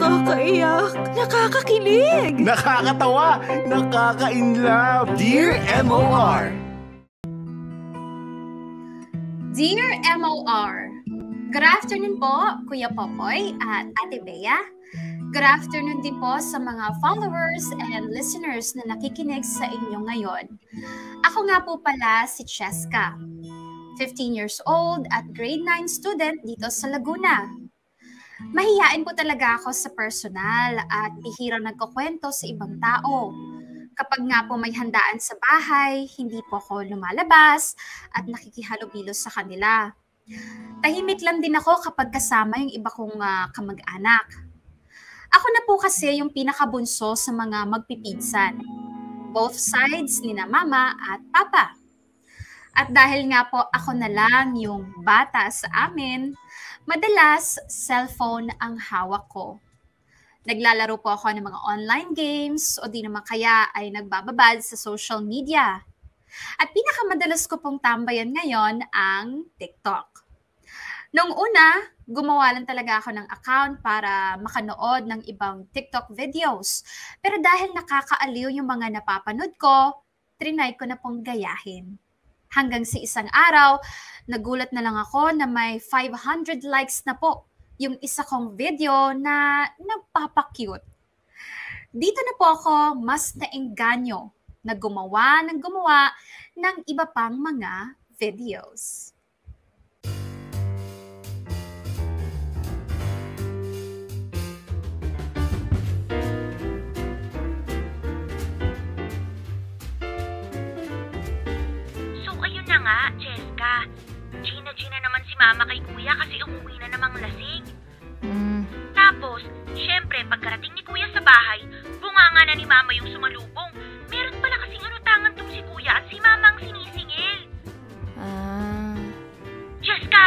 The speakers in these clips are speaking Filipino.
Nakakaiyak, nakakakilig, Nakakatawa, nakaka-inlove. Dear MOR. Dear MOR, good afternoon po, Kuya Popoy at Ate Bea. Good afternoon din po sa mga followers and listeners na nakikinig sa inyo ngayon. Ako nga po pala si Cheska, 15 years old at grade 9 student dito sa Laguna. Mahihain po talaga ako sa personal at bihirang nagkukwento sa ibang tao. Kapag nga po may handaan sa bahay, hindi po ako lumalabas at nakikihalubilo sa kanila. Tahimik lang din ako kapag kasama yung iba kong kamag-anak. Ako na po kasi yung pinakabunso sa mga magpipinsan. Both sides ni na mama at papa. At dahil nga po ako na lang yung bata sa amin, madalas cellphone ang hawak ko. Naglalaro po ako ng mga online games o di naman kaya ay nagbababad sa social media. At pinakamadalas ko pong tambayan ngayon ang TikTok. Noong una, gumawa lang talaga ako ng account para makanood ng ibang TikTok videos. Pero dahil nakakaaliw yung mga napapanood ko, trinay ko na pong gayahin. Hanggang sa isang araw, nagulat na lang ako na may 500 likes na po yung isa kong video na nagpapakyut. Dito na po ako mas naengganyo na gumawa ng iba pang mga videos. Na nga, Cheska. Gina naman si Mama kay Kuya kasi umuwi na namang lasing. Tapos, syempre, pagkarating ni Kuya sa bahay, bunganga na ni Mama yung sumalubong. Meron pala kasing anutangan tong si Kuya at si Mama ang sinisingil. Cheska,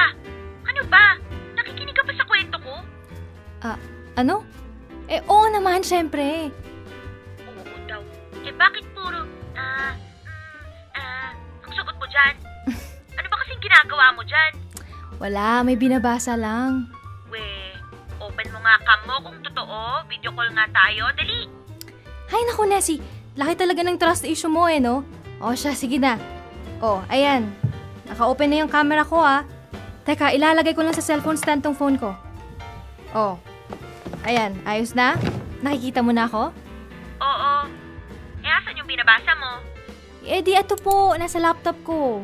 ano ba? Nakikinig ka pa sa kwento ko? Ano? Oo naman, syempre. Oo daw. Bakit puro, ang sagot mo dyan? Ano ba kasing ginagawa mo dyan? Wala, may binabasa lang. Open mo nga cam mo kung totoo. Video call nga tayo. Dali! Hay naku, Nessie. Laki talaga ng trust issue mo no? O siya, sige na. Ayan. Naka-open na yung camera ko Teka, ilalagay ko lang sa cellphone stand tong phone ko. Ayan, ayos na? Nakikita mo na ako? Oo. Asan yung binabasa mo? Di ato po, nasa laptop ko.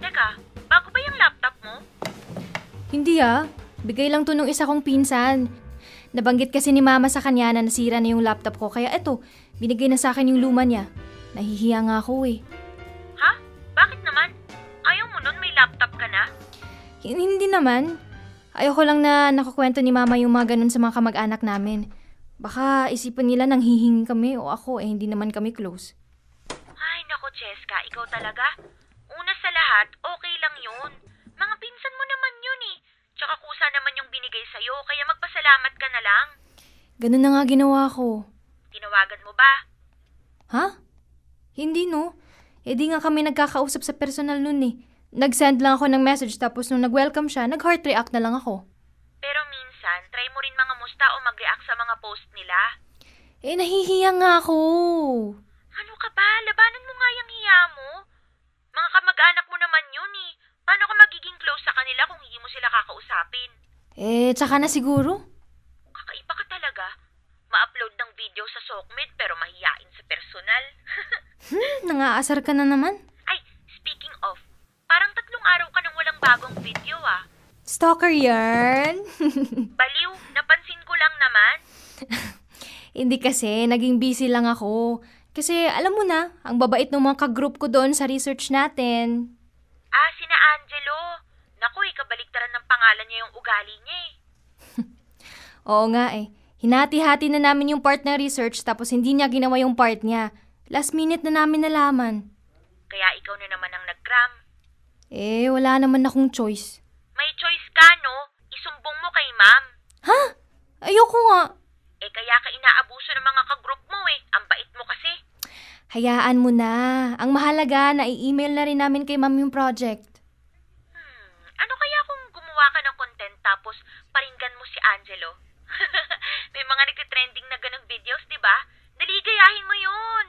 Teka, bago ba yung laptop mo? Hindi bigay lang to nung isa kong pinsan. Nabanggit kasi ni Mama sa kanya na nasira na yung laptop ko, kaya eto, binigay na sa akin yung luma niya. Nahihiya nga ako Ha? Bakit naman? Ayaw mo nun may laptop ka na? Hindi naman. Ayoko lang na nakukwento ni Mama yung mga ganun sa mga kamag-anak namin. Baka isipin nila nang hihingi kami o ako hindi naman kami close. Ay nako Cheska, ikaw talaga? Una sa lahat, okay lang yun. Mga pinsan mo naman yun Tsaka kusa naman yung binigay sa'yo, kaya magpasalamat ka na lang. Ganun na nga ginawa ko. Tinawagan mo ba? Ha? Hindi no. Di nga kami nagkakausap sa personal nun Nag-send lang ako ng message tapos nung nag-welcome siya, nag-heart react na lang ako. Pero minsan, try mo rin mga musta o mag-react sa mga post nila. Nahihiya nga ako. Ano ka ba? Labanan mo nga yung hiya mo. Mga kamag-anak mo naman yun Paano ka magiging close sa kanila kung hindi mo sila kakausapin? Tsaka na siguro. Kakaiba ka talaga. Ma-upload ng video sa Sokmed pero mahiyain sa personal. Nangaasar ka na naman. Ay, speaking of, parang 3 araw ka nang walang bagong video Stalker yarn. Baliw, napansin ko lang naman. Hindi kasi, naging busy lang ako. Kasi alam mo na, ang babait ng mga ka-group ko doon sa research natin. Sina Angelo. Naku, kabaliktaran ng pangalan niya yung ugali niya Oo nga Hinati-hati na namin yung part ng research tapos hindi niya ginawa yung part niya. Last minute na namin nalaman. Kaya ikaw na naman ang nag-gram. Wala naman akong choice. May choice ka, no? Isumbong mo kay ma'am. Ha? Ayoko nga. Kaya ka inaabuso ng mga ka-group mo Ang bait mo kasi. Hayaan mo na. Ang mahalaga, na-i-email na rin namin kay ma'am yung project. Ano kaya kung gumawa ka ng content tapos paringgan mo si si Angelo. May mga nagtitrending na ganong videos, di ba? Dali, gayahin mo yun.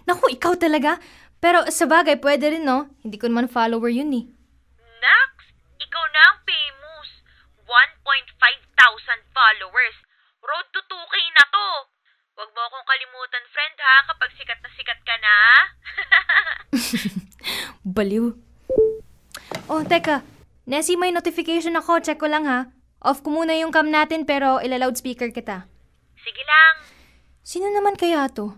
Naku, ikaw talaga. Pero sa bagay, pwede rin, no? Hindi ko naman follower yun eh. Nax, ikaw na ang famous. 1,500 followers. Road to 2K na to. Huwag mo akong kalimutan, friend, ha, kapag sikat na sikat ka na. Baliw. Oh, teka. Nessie, may notification ako. Check ko lang, ha. Off ko muna yung cam natin pero ila-loudspeaker kita. Sige lang. Sino naman kaya to?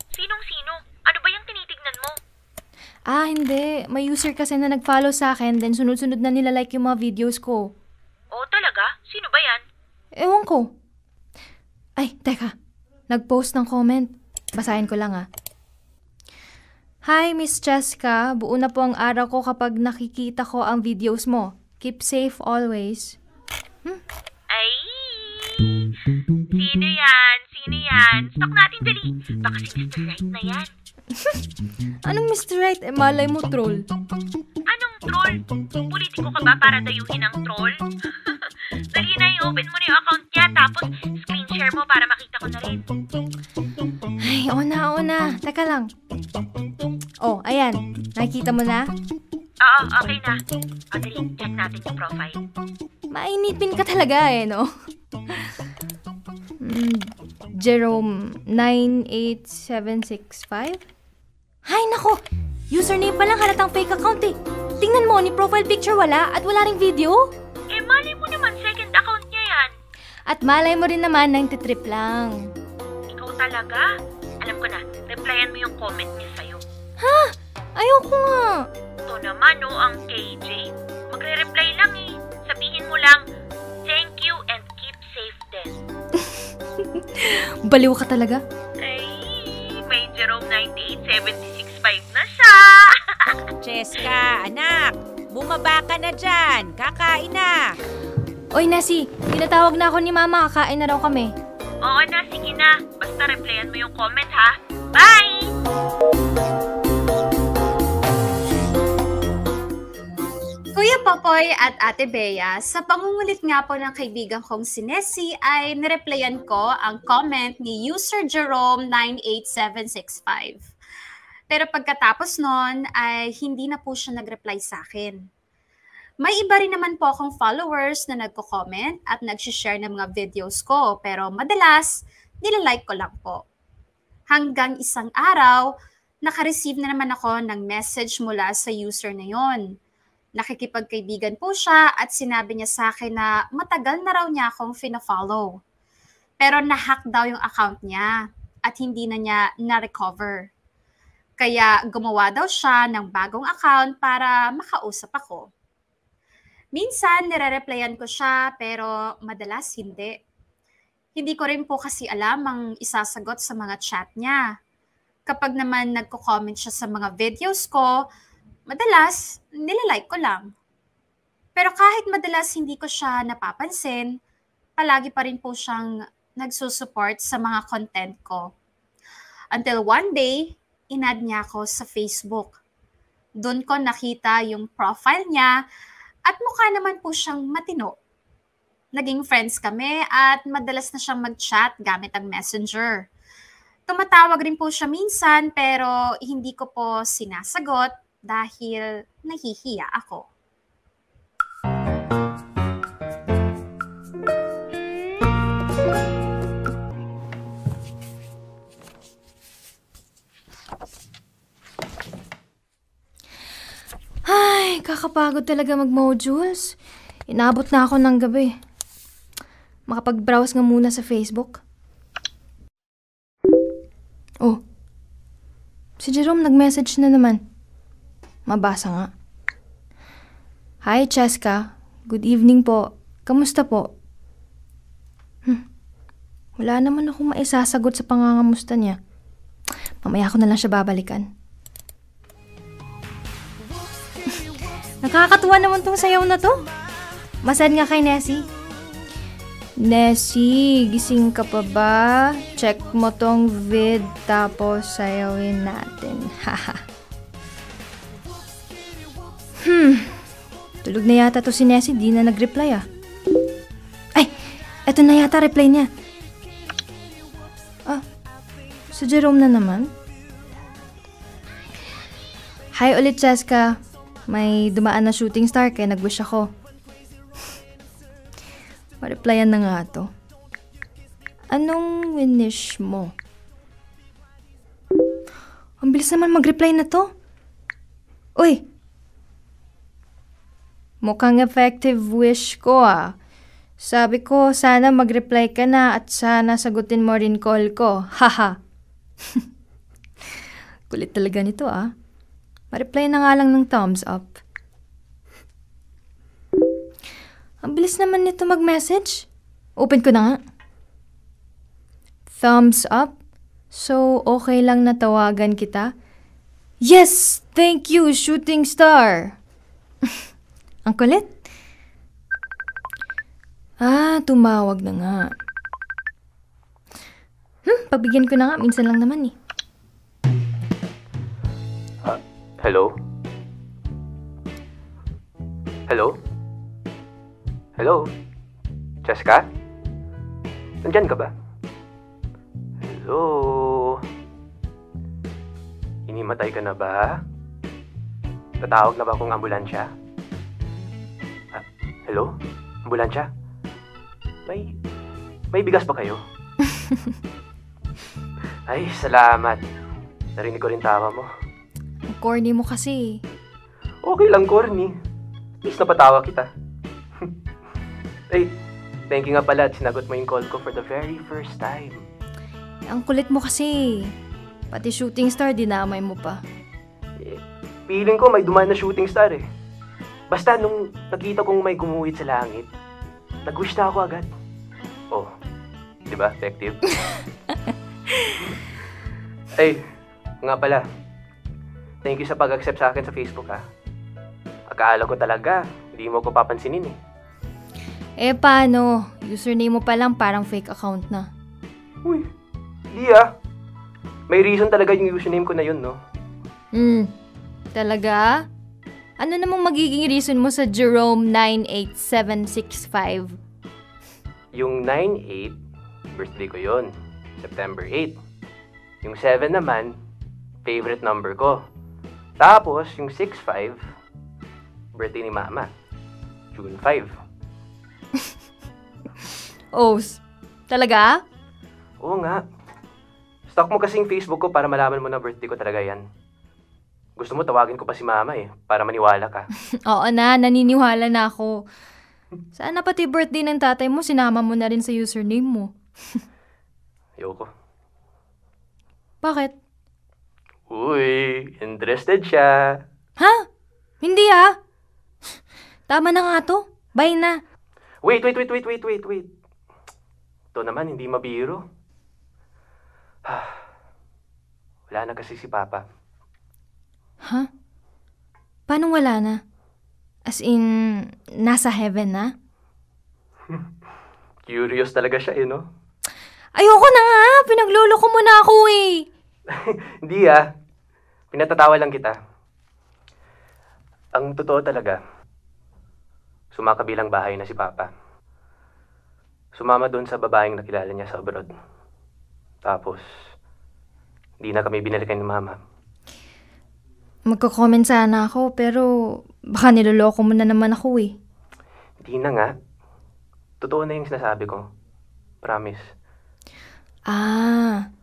Sinong-sino? Ano ba yung tinitignan mo? Ah, hindi. May user kasi na nag-follow sa akin then sunod-sunod na nila like yung mga videos ko. Oh, talaga? Sino ba yan? Ewan ko. Ay, teka. Nag-post ng comment. Basahin ko lang, ha. Hi, Miss Cheska. Buo na po ang araw ko kapag nakikita ko ang videos mo. Keep safe always. Ay! Sino yan? Sino yan? Stalk natin, dali. Baka si Mr. Right na yan. Anong Mr. Right? Eh, malay mo, troll. Anong troll? Politiko ka ba para dayuhin ang troll? Dali na, i-open mo na yung account niya tapos screen share mo para makita ko na rin. Ay, oo na. Teka lang. Oh, ayan. Nakikita mo na? Oo, okay na. O, dali, check natin yung profile. Mainipin ka talaga no? Jerome 98765? Hay nako! Username pa lang halatang fake account eh. Tingnan mo, ni profile picture wala at wala ring video. Eh, malay mo naman second account niya yan. At malay mo rin naman 90 lang. Ikaw talaga? Alam ko na, replyan mo yung comment niya sa'yo. Ha? Ayoko nga. Ito naman ang KJ. Magre-reply lang eh. Sabihin mo lang, thank you and keep safe din. Baliw ka talaga. Ay, may Jerome 98765 na siya. Cheska, anak, bumaba ka na dyan. Kakain na. Oy, Nessie, tinatawag na ako ni Mama. Kakain na raw kami. Oo na, sige na. Basta replyan mo yung comment ha. Bye! Kuya Popoy at Ate Bea, sa pangungulit nga po ng kaibigan kong si Nessie ay nireplyan ko ang comment ni user Jerome 98765. Pero pagkatapos nun ay hindi na po siya nag-reply sa akin. May iba rin naman po akong followers na nagko-comment at nag-share ng mga videos ko pero madalas nilalike ko lang po. Hanggang isang araw, naka-receive na naman ako ng message mula sa user na yon. Nakikipagkaibigan po siya at sinabi niya sa akin na matagal na raw niya akong fina-follow. Pero na-hack daw yung account niya at hindi na niya na-recover. Kaya gumawa daw siya ng bagong account para makausap ako. Minsan nire-replyan ko siya pero madalas hindi. Hindi ko rin po kasi alam ang isasagot sa mga chat niya. Kapag naman nagko-comment siya sa mga videos ko, madalas, nilalike ko lang. Pero kahit madalas hindi ko siya napapansin, palagi pa rin po siyang nagsusupport sa mga content ko. Until one day, in-add niya ako sa Facebook. Doon ko nakita yung profile niya at mukha naman po siyang matino. Naging friends kami at madalas na siyang mag-chat gamit ang Messenger. Tumatawag rin po siya minsan pero hindi ko po sinasagot dahil nahihiya ako. Ay, kakapagod talaga mag-modules. Inabot na ako ng gabi. Makapag-browse nga muna sa Facebook. Oh, si Jerome nag-message na naman. Mabasa nga. Hi, Cheska. Good evening po. Kamusta po? Wala naman akong maisasagot sa pangangamusta niya. Mamaya ko na lang siya babalikan. Nakakatuwa naman tong sayaw na to. Masad nga kay Nessie. Nessie, gising ka pa ba? Check mo tong vid tapos sayawin natin. Haha. Tulog na yata to si Nessie, di na nag-reply ah. Eto na yata reply niya. Ah, si Jerome na naman. Hi ulit, Cheska. May dumaan na shooting star kaya nag-wish ako. Ma-replyan na nga to. Anong winish mo? Ang bilis naman mag-reply na to. Uy! Mukhang effective wish ko ah. Sabi ko, sana mag-reply ka na at sana sagutin mo rin call ko. Haha. Kulit talaga nito ah. Ma-reply na nga lang ng thumbs up. Ang bilis naman nito mag-message. Open ko na nga. Thumbs up? So, okay lang na tawagan kita? Yes! Thank you, shooting star! Ang kulit. Ah, tumawag na nga. Pabigyan ko na nga. Minsan lang naman eh. Hello? Hello? Hello? Cheska? Nandyan ka ba? Hello? Inimatay ka na ba? Tatawag na ba akong ambulansya? Hello? Ambulansya? May bigas pa kayo? Ay, salamat. Narinig ko rin tawa mo. Ang corny mo kasi. Okay lang, corny. At least napatawa kita. Ay, thank you nga pala at sinagot mo yung call ko for the very first time. Ang kulit mo kasi. Pati shooting star, dinamay mo pa. Feeling ko may dumaan na shooting star eh. Basta nung nakita kong may gumuhit sa langit, nag-wish na ako agad. Oh, di ba? Effective. Ay, nga pala. Thank you sa pag-accept sa akin sa Facebook ha. Akala ko talaga, hindi mo ko papansinin eh. Eh paano? Username mo pa lang parang fake account na. Uy, di ah. May reason talaga yung username ko na yun, no? Talaga? Ano namang magiging reason mo sa Jerome 98765? Yung 9-8, birthday ko yun. September 8. Yung 7 naman, favorite number ko. Tapos, yung 6-5, birthday ni Mama. June 5. Oh, talaga? Oo nga. Stalk mo kasing Facebook ko para malaman mo na birthday ko talaga yan. Gusto mo tawagin ko pa si Mama eh, para maniwala ka. Oo na, naniniwala na ako. Sana pati birthday ng tatay mo, sinama mo na rin sa username mo. Ayoko. Bakit? Uy, interested siya. Ha? Hindi ah. Tama na nga to. Bye na. Wait. Ito naman, hindi mabiro. Wala na kasi si Papa. Ha? Paano wala na? As in, nasa heaven na? Curious talaga siya eh, no? Ayoko na nga! Pinagluloko mo na ako eh! Hindi ah. Pinatatawa lang kita. Ang totoo talaga, sumakabilang bahay na si Papa. Sumama doon sa babaeng nakilala niya sa abroad. Tapos, di na kami binalikan ni Mama. Magko-comment sana ako, pero baka niloloko mo na naman ako eh. Hindi na nga. Totoo na yung sinasabi ko. Promise. Ah,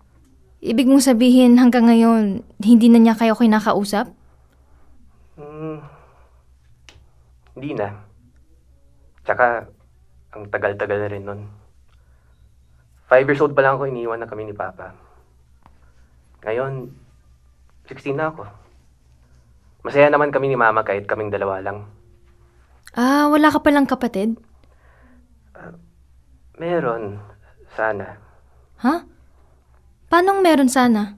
ibig mong sabihin hanggang ngayon, hindi na niya kayo kinakausap? Hindi na. Tsaka, ang tagal-tagal na rin nun. 5 years old pa lang ako, iniwan na kami ni Papa. Ngayon, 16 na ako. Masaya naman kami ni Mama kahit kaming dalawa lang. Ah, wala ka palang kapatid? Meron. Sana. Ha? Paanong meron sana?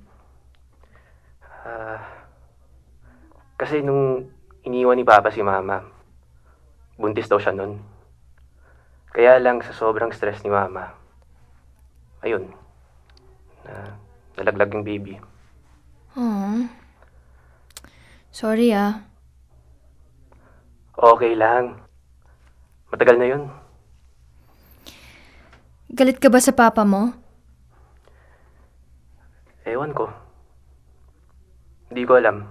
Kasi nung iniwan ni Papa si Mama, buntis daw siya nun. Kaya lang sa sobrang stress ni Mama, ayun, nalaglag yung baby. Sorry ah. Okay lang. Matagal na yun. Galit ka ba sa papa mo? Ewan ko. Hindi ko alam.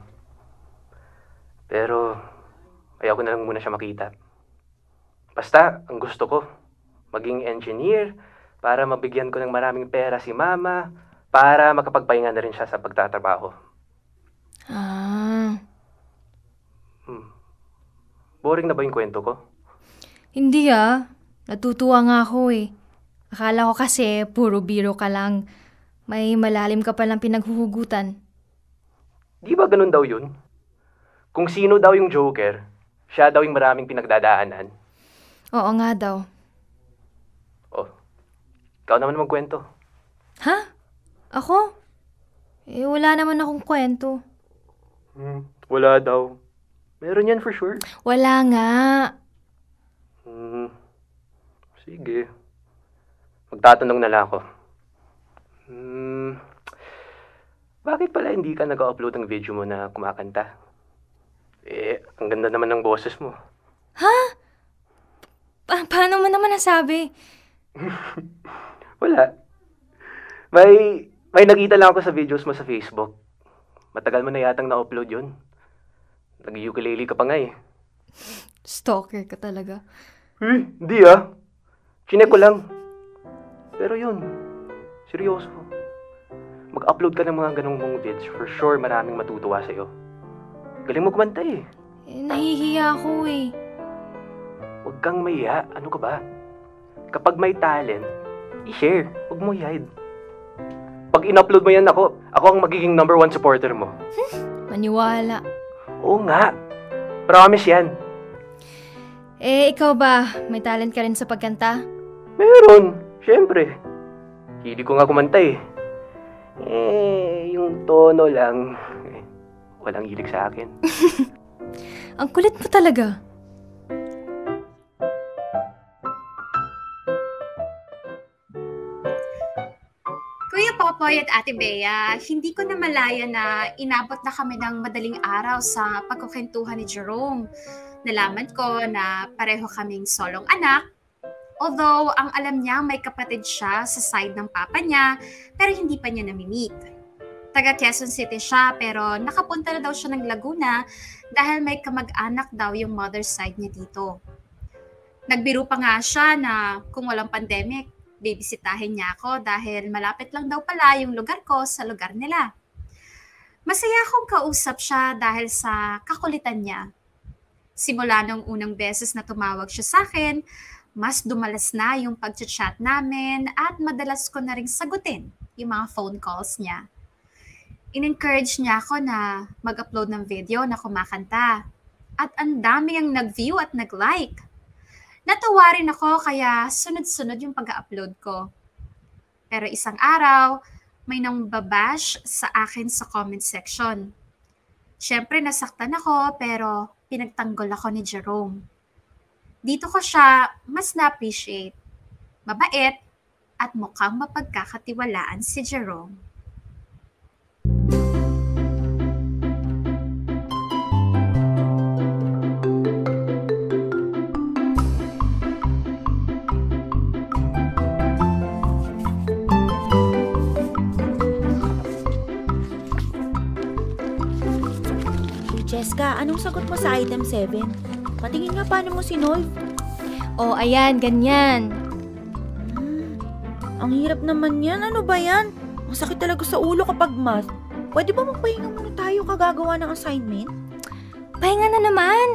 Pero, ayaw ko na lang muna siya makita. Basta, ang gusto ko, maging engineer, para mabigyan ko ng maraming pera si mama, para makapagpahinga na rin siya sa pagtatrabaho. Ah, Boring na ba yung kwento ko? hindi ah. Natutuwa nga ako eh. Akala ko kasi puro biro ka lang. May malalim ka palang pinaghuhugutan. Di ba ganun daw yun? Kung sino daw yung Joker, siya daw yung maraming pinagdadaanan. Oo nga daw. Oh, ikaw naman magkwento. Ha? Ako? Wala naman akong kwento. Wala daw. Meron yan for sure. Wala nga. Sige. Magtatanong na lang ako. Bakit pala hindi ka nag-upload ng video mo na kumakanta? Ang ganda naman ng boses mo. Ha? Paano mo naman nasabi? Wala. May nakita lang ako sa videos mo sa Facebook. Matagal mo na yatang na-upload yun. Nag-ukulele ka pa nga eh. Stalker ka talaga. Hindi ah. Chinek ko lang. Pero yun, seryoso. Mag-upload ka ng mga ganong mong vids. For sure, maraming matutuwa sa'yo. Galing mo kumanta eh. Nahihiya ako eh. Huwag kang mahiya. Ano ka ba? Kapag may talent, i-share. Huwag mo i-hide. Pag in-upload mo yan ako ang magiging #1 supporter mo. Maniwala. Oo nga. Promise yan. Ikaw ba? May talent ka rin sa pagkanta? Meron. Siyempre. Hindi ko nga kumanta eh. Yung tono lang. Walang hilig sa akin. Ang kulit mo talaga. Kuya Popoy at Ate Bea, hindi ko na malaya na inabot na kami ng madaling araw sa pagkukwentuhan ni Jerome. Nalaman ko na pareho kaming solong anak. Although, ang alam niya may kapatid siya sa side ng papa niya, pero hindi pa niya nami-meet. Taga Quezon City siya, pero nakapunta na daw siya ng Laguna dahil may kamag-anak daw yung mother side niya dito. Nagbiro pa nga siya na kung walang pandemic, bibisitahin niya ako dahil malapit lang daw pala yung lugar ko sa lugar nila. Masaya akong kausap siya dahil sa kakulitan niya. Simula nung unang beses na tumawag siya sa akin, mas dumalas na yung pag-chat namin at madalas ko na ring sagutin yung mga phone calls niya. In-encourage niya ako na mag-upload ng video na kumakanta. At ang dami ang nag-view at nag-like. Natuwa rin ako kaya sunod-sunod yung pag-upload ko. Pero isang araw, may nang babash sa akin sa comment section. Siyempre nasaktan ako pero pinagtanggol ako ni Jerome. Dito ko siya mas na-appreciate. Mabait at mukhang mapagkakatiwalaan si Jerome. Jessica, anong sagot mo sa item 7? Patingin nga paano mo sinolve. Oh, ayan, ganyan. Ang hirap naman yan. Ano ba yan? Ang sakit talaga sa ulo kapag math. Pwede ba magpahinga muna tayo kagagawa ng assignment? Pahinga na naman.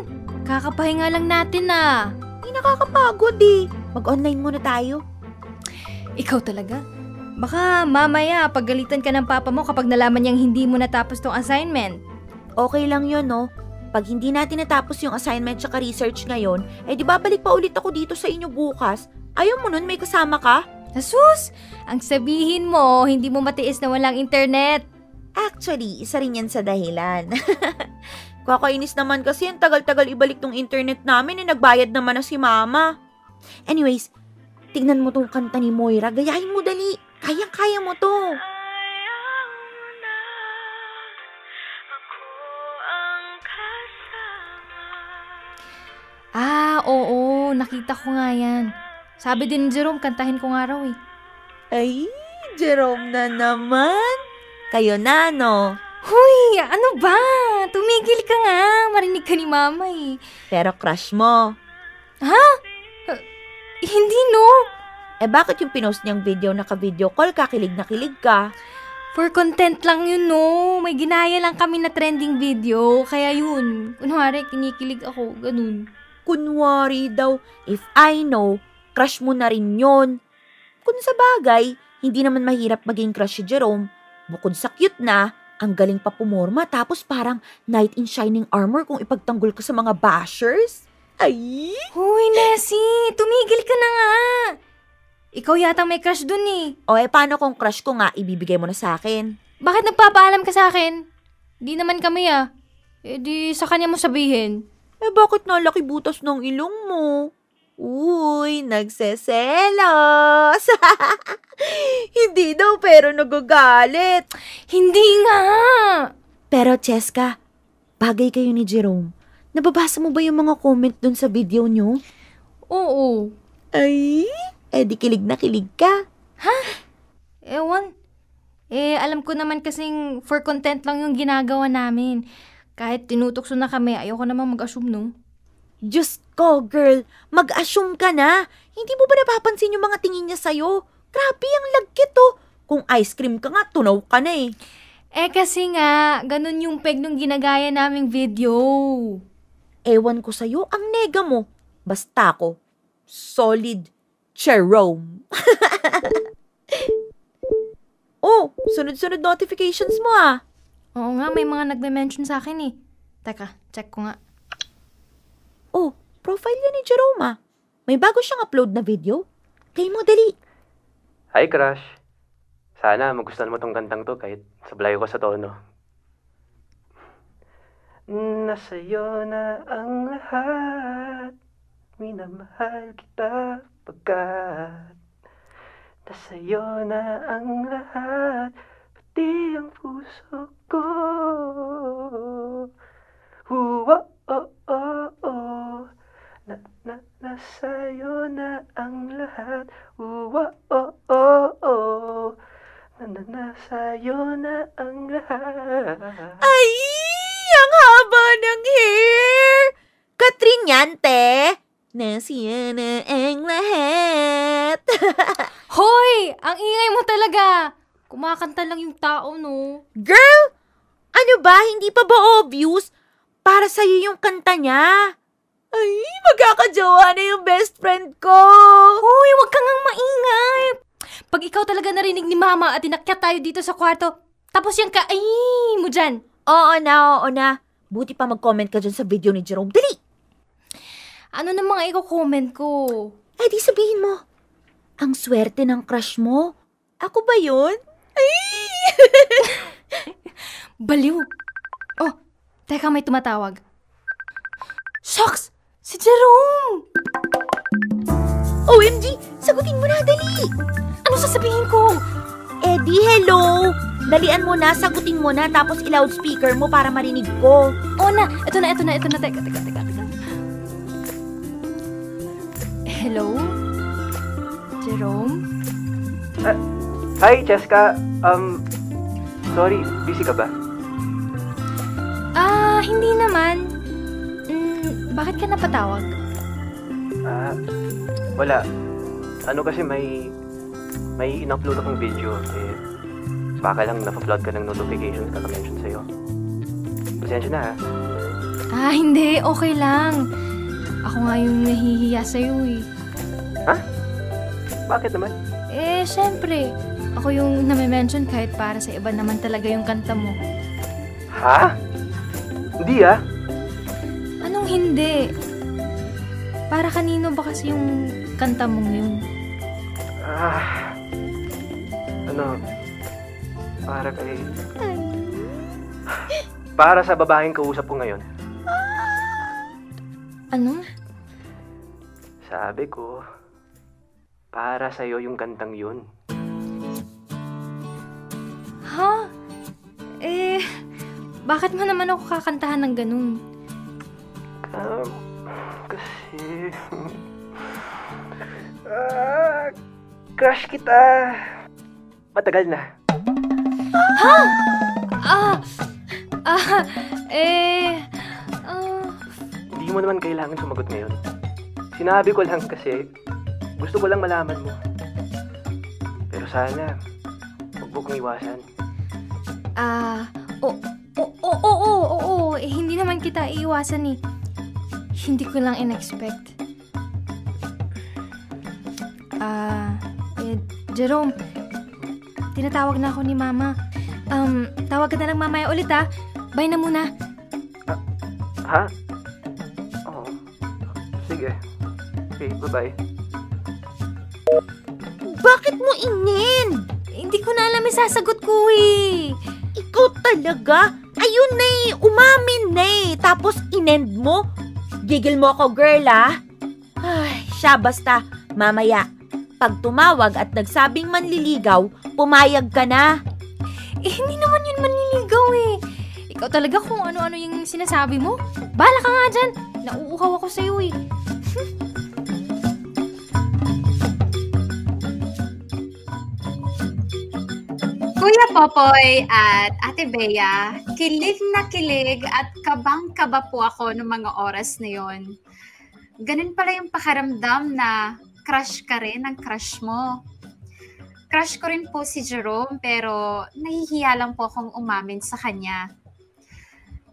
Kakapahinga lang natin ah. Hindi nakakapagod eh. Mag-online muna tayo. Ikaw talaga? Baka mamaya pagalitan ka ng papa mo kapag nalaman niyang hindi mo natapos tong assignment. Okay lang yun, no? Pag hindi natin natapos yung assignment tsaka research ngayon, di babalik pa ulit ako dito sa inyo bukas. Ayaw mo nun, may kasama ka? Asus! Ang sabihin mo, hindi mo matiis na walang internet. Actually, isa rin yan sa dahilan. Kakainis naman kasi ang tagal-tagal ibalik tong internet namin nagbayad naman na si mama. Anyways, tignan mo tong kanta ni Moira, gayahin mo dali. Kayang-kaya mo to. Oo, nakita ko nga yan. Sabi din ni Jerome, kantahin ko nga raw eh. Ay, Jerome na naman. Kayo na, no? Huy, ano ba? Tumigil ka nga. Marinig ka ni Mama eh. Pero crush mo. Hindi no. Bakit yung pinost niyang video naka-video call ka, kilig na kilig ka? For content lang yun no. May ginaya lang kami na trending video. Kaya yun. Kunwari, kinikilig ako. Ganun. Kunwari daw, if I know, crush mo na rin yun. Kung sa bagay, hindi naman mahirap maging crush si Jerome. Bukod sa cute na, ang galing pa pumorma tapos parang knight in shining armor kung ipagtanggol ka sa mga bashers. Ay! Huy, Nessie! Tumigil ka na nga! Ikaw yata may crush dun eh. O paano kung crush ko nga, ibibigay mo na sa akin? Bakit nagpapaalam ka sa akin? Di naman kami ah. Di sa kanya mo sabihin. Bakit nalaki butas ng ilong mo? Uy, nagseselos. Hindi daw pero nagagalit. Hindi nga! Pero Cheska, bagay kayo ni Jerome. Nababasa mo ba yung mga comment dun sa video nyo? Oo. Ay, di kilig na kilig ka. Ewan. Alam ko naman kasing for content lang yung ginagawa namin. Kahit tinutokso na kami, ayoko naman mag-assume, no? Diyos ko, girl. Mag-assume ka na. Hindi mo ba napapansin yung mga tingin niya sa'yo? Grabe, ang lagkit, oh. Kung ice cream ka nga, tunaw ka na eh. Kasi nga, ganun yung peg nung ginagaya naming video. Ewan ko sa'yo, ang nega mo. Basta ako, solid Jerome. Oh, sunod-sunod notifications mo ah. Oo nga, may mga nagme-mention sa akin eh. Teka, check ko nga. Oh, profile niya ni Jerome ah. May bago siyang upload na video. Play mo, dali. Hi, crush. Sana magustuhan mo tong kantang to kahit sablayo ko sa tono. Nasa'yo na ang lahat, minamahal kita pagkat nasa'yo na ang lahat, pati ang puso ko. Nasa'yo na ang lahat, nasa'yo na ang lahat. Ay, ang haba ng hair. Katrin yan, te. Nasa'yo na ang lahat. Hoy! Ang ingay mo talaga! Kumakanta lang yung tao, no? Girl, ano ba? Hindi pa ba obvious? Para sa'yo yung kanta niya. Ay, magkakajowa na yung best friend ko. Hoy, wag kang ngang maingay! Pag ikaw talaga narinig ni Mama at inakyat tayo dito sa kwarto, tapos yan ka, ay mo dyan. Oo na. Buti pa mag-comment ka dyan sa video ni Jerome. Dali! Ano na mga i-comment ko? Di sabihin mo. Ang swerte ng crush mo. Ako ba yun? Ay! Baliw. Oh, teka, may tumatawag. Shucks! Si Jerome! OMG! Sagutin mo na, dali! Ano sasabihin ko? Di hello! Dalian mo na, sagutin mo na, tapos i-loudspeaker mo para marinig ko. Oo na, ito na. Teka. Hello? Jerome? Hi, Cheska. Sorry, busy ka ba? Hindi naman. Bakit ka napatawag? Wala. Ano kasi may in-upload akong video. Baka lang napapload ka ng notifications kaka-mention sa'yo. Pasensya na ha. Hindi. Okay lang. Ako nga yung nahihiya sa'yo eh. Ha? Bakit naman? Syempre. Ako yung nami-mention kahit para sa iba naman talaga yung kanta mo. Ha? Hindi Anong hindi? Para kanino ba kasi yung kanta mong yun? Para kay... Para sa babaeng kausap ko ngayon. Ano? Sabi ko, para sa'yo yung kantang yun. Ha? Bakit mo naman ako kakantahan ng ganun? Kasi... Crush kita. Matagal na. Hindi mo naman kailangan sumagot ngayon. Sinabi ko lang kasi gusto ko lang malaman mo. Pero sana, huwag mo kong iwasan. Oo. Hindi naman kita iiwasan eh. Hindi ko lang in-expect. Jerome, tinatawag na ako ni Mama. Tawag ka na lang mamaya ulit ha. Bye na muna. Ha? Oo. Sige. Okay, bye-bye. Bakit mo inin? Hindi ko na alam yung sasagot ko eh. Ikaw talaga? Ayun na eh, umamin na eh. Tapos inend mo? Gigil mo ako, girl ah. Ay, siya basta. Mamaya, pag tumawag at nagsabing manliligaw, pumayag ka na. Hindi naman yun manliligaw eh. Ikaw talaga kung ano-ano yung sinasabi mo. Bahala ka nga dyan. Nauuhaw ako sa'yo eh. Kuya Popoy at Ate Bea, kilig na kilig at kabang-kaba po ako ng mga oras na yon. Ganun pala yung pakiramdam na crush ka rin ng crush mo. Crush ko rin po si Jerome pero nahihiya lang po akong umamin sa kanya.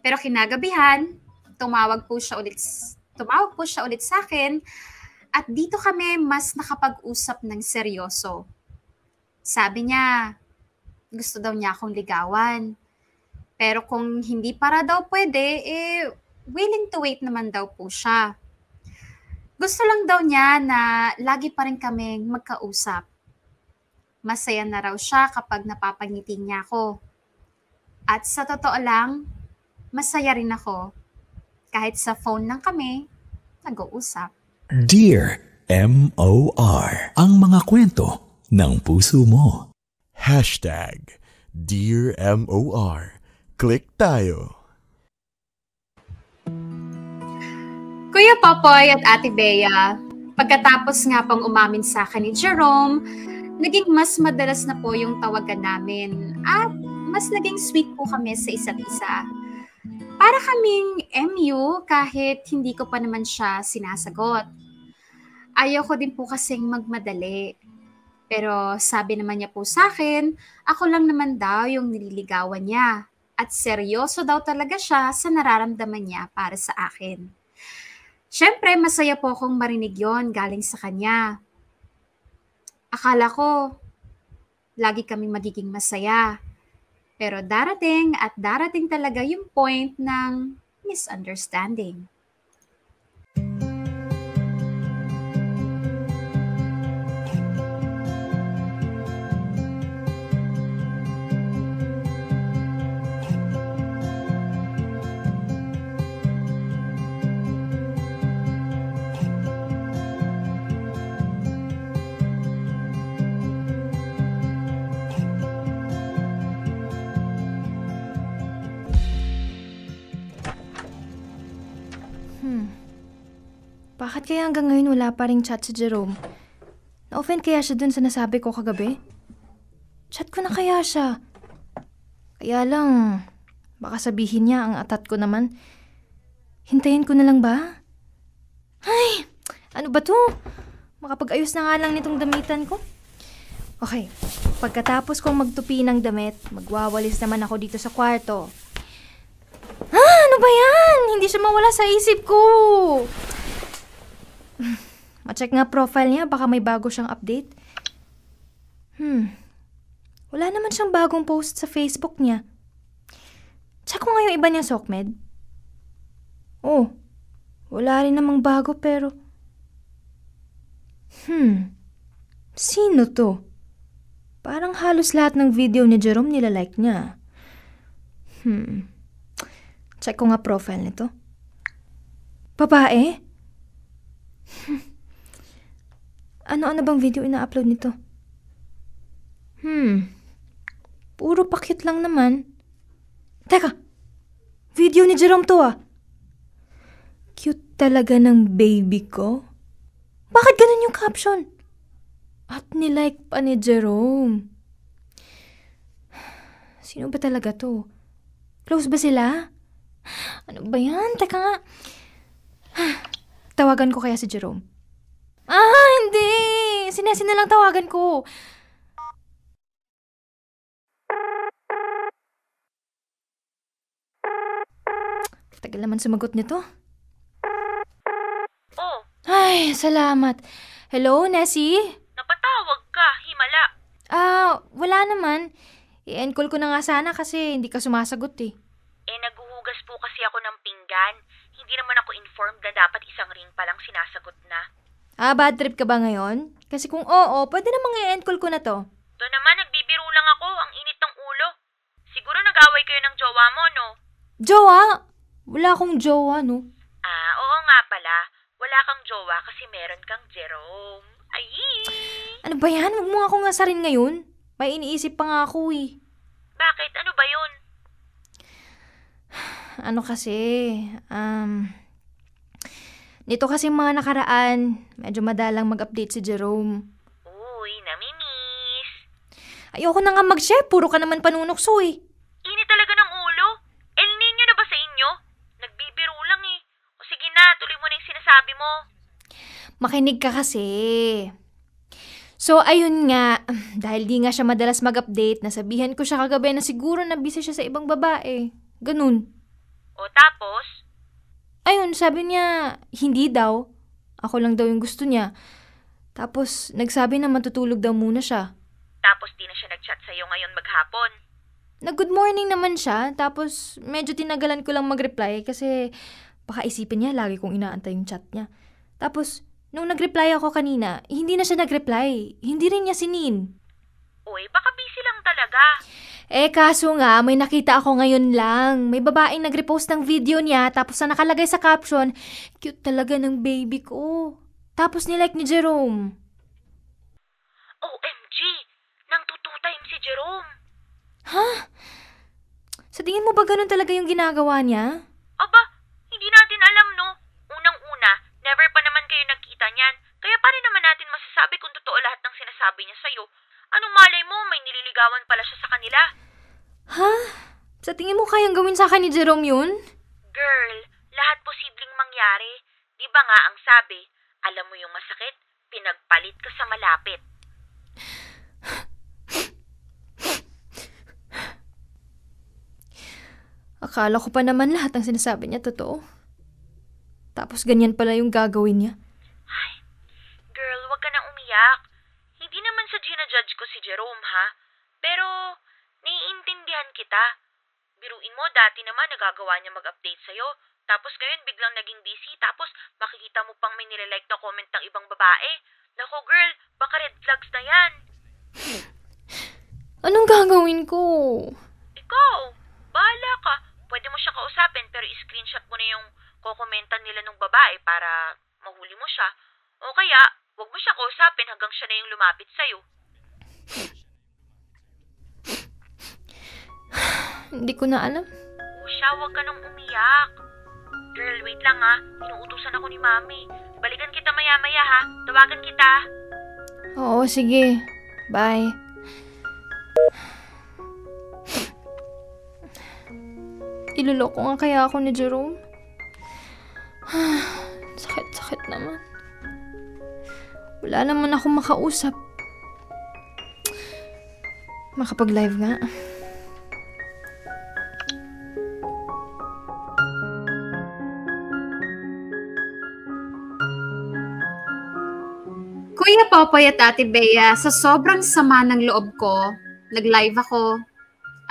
Pero kinagabihan, tumawag po siya ulit sa akin at dito kami mas nakapag-usap ng seryoso. Sabi niya, gusto daw niya akong ligawan. Pero kung hindi para daw pwede, willing to wait naman daw po siya. Gusto lang daw niya na lagi pa rin kaming magkausap. Masaya na raw siya kapag napapangiti niya ako. At sa totoo lang, masaya rin ako. Kahit sa phone lang kami, nag-uusap. Dear M.O.R. Ang mga kwento ng puso mo. Dear M.O.R. Click tayo. Kuya Popoy at Ate Bea, pagkatapos nga pong umamin sa akin ni Jerome, naging mas madalas na po yung tawagan namin at mas naging sweet po kami sa isa't isa. Para kaming MU kahit hindi ko pa naman siya sinasagot. Ayaw ko din po kasing magmadali. Pero sabi naman niya po sa akin, ako lang naman daw yung nililigawan niya. At seryoso daw talaga siya sa nararamdaman niya para sa akin. Siyempre, masaya po akong marinig yon galing sa kanya. Akala ko, lagi kaming magiging masaya. Pero darating at darating talaga yung point ng misunderstanding. Bakit kaya hanggang ngayon wala pa ring chat si Jerome? Na-offend kaya siya dun sa nasabi ko kagabi? Chat ko na kaya siya. Kaya lang, baka sabihin niya ang atat ko naman. Hintayin ko na lang ba? Ay, ano ba to? Makapag-ayos na nga lang nitong damitan ko. Okay, pagkatapos kong magtupi ng damit, magwawalis naman ako dito sa kwarto. Ano ba yan? Hindi siya mawala sa isip ko. Ma-check nga profile niya, baka may bago siyang update. Wala naman siyang bagong post sa Facebook niya. Check ko nga yung iba niyang Sokmed. Oh, wala rin namang bago pero... Sino to? Parang halos lahat ng video ni Jerome nilalike niya. Check ko nga profile nito. Babae? Ano-ano bang video ina-upload nito? Puro pakit lang naman. Teka, video ni Jerome to ah. Cute talaga ng baby ko. Bakit ganun yung caption? At nilike pa ni Jerome. Sino ba talaga to? Close ba sila? Ano ba yan? Teka nga. Tawagan ko kaya si Jerome. Hindi! Sinesi na lang tawagan ko. Tagal naman sumagot nito. Oh, Ay, salamat. Hello, Nessie? napatawag ka, himala. Wala naman. I-encall ko na nga sana kasi hindi ka sumasagot eh. Naghuhugas po kasi ako ng pinggan. Hindi naman ako informed na dapat isang ring pa lang sinasagot na. Bad trip ka ba ngayon? Kasi kung oo, pwede namang i-encall ko na to. To naman, nagbibiro lang ako. Ang init ng ulo. Siguro nag-away kayo ng jowa mo, no? Jowa? Wala akong jowa, no? Oo nga pala. Wala kang jowa kasi meron kang Jerome. Ay! Ano ba yan? Huwag mo nga akong asarin ngayon. May iniisip pa nga ako eh. Bakit? Ano ba yun? Ano kasi, nito kasi mga nakaraan, medyo madalang mag-update si Jerome. Uy, namimiss. Ayoko na nga mag-share, puro ka naman panunokso eh. Init talaga ng ulo. El Niño na ba sa inyo? Nagbibiro lang eh. O sige na, tuloy mo na yung sinasabi mo. Makinig ka kasi. So, ayun nga, dahil di nga siya madalas mag-update, nasabihan ko siya kagabi na siguro na busy siya sa ibang babae. Ganun. O tapos? Ayun, sabi niya, hindi daw. Ako lang daw yung gusto niya. Tapos, nagsabi na matutulog daw muna siya. Tapos di na siya nag-chat sa'yo ngayon maghapon. Nag-good morning naman siya, tapos medyo tinagalan ko lang mag-reply kasi baka isipin niya lagi kong inaantay yung chat niya. Tapos, nung nag-reply ako kanina, hindi na siya nag-reply. Hindi rin niya sinin. Uy, baka busy lang talaga. Kaso nga, may nakita ako ngayon lang. May babaeng nag-repost ng video niya, tapos na nakalagay sa caption, cute talaga ng baby ko. Tapos nilike ni Jerome. OMG! Nang two-time si Jerome. Ha? Sa tingin mo ba ganun talaga yung ginagawa niya? Aba, hindi natin alam, no? Unang-una, never pa naman kayo nagkita niyan. Kaya paano naman natin masasabi kung totoo lahat ng sinasabi niya sa'yo? Anong malay mo, may nililigawan pala siya sa kanila? Ha? Sa tingin mo kayang gawin sa akin ni Jerome yun? Girl, lahat posibleng mangyari. Di ba nga ang sabi, alam mo yung masakit, pinagpalit ka sa malapit. Akala ko pa naman lahat ng sinasabi niya totoo. Tapos ganyan pala yung gagawin niya. Ay, girl, wag ka nang umiyak. Hindi naman sa ginajudge ko si Jerome, ha? Pero, naiintindihan kita. Biruin mo, dati naman nagagawa niya mag-update sa'yo. Tapos ngayon biglang naging busy. Tapos makikita mo pang may nililike na comment ng ibang babae. Nako girl, baka red flags na yan. Anong gagawin ko? Ikaw, bahala ka. Pwede mo siya kausapin pero i-screenshot mo na yung kokomentan nila ng babae para mahuli mo siya. O kaya, huwag mo siya kausapin hanggang siya na yung lumapit sa'yo. Hindi ko na alam. O siya, huwag ka nang umiyak. Girl, wait lang ha. Inuutusan ako ni Mami. Balikan kita maya-maya ha. Tawagan kita. Oo, sige. Bye. Iluloko nga kaya ako ni Jerome? Sakit-sakit naman. Wala naman akong makausap. Makapag-live nga. Kuya Popoy at Ate Bea, sa sobrang sama ng loob ko, nag-live ako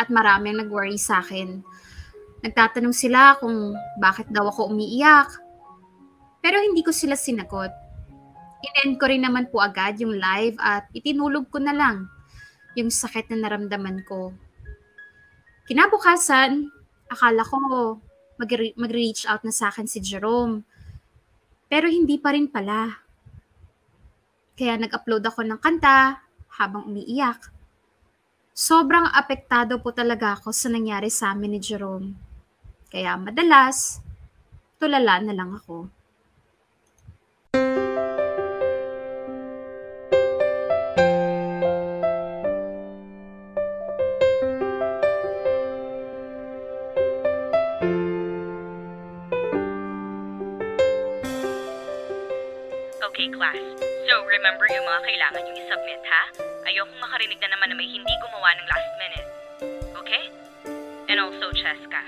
at maraming nag-worry sa akin. Nagtatanong sila kung bakit daw ako umiiyak. Pero hindi ko sila sinagot. In-end ko rin naman po agad yung live at itinulog ko na lang yung sakit na naramdaman ko. Kinabukasan, akala ko mag-reach out na sa akin si Jerome. Pero hindi pa rin pala. Kaya nag-upload ako ng kanta habang umiiyak. Sobrang apektado po talaga ako sa nangyari sa amin ni Jerome. Kaya madalas, tulala na lang ako. Okay, class. So, remember yung mga kailangan yung i-submit, ha? Ayokong makarinig na naman na may hindi gumawa ng last minute. Okay? And also, Cheska.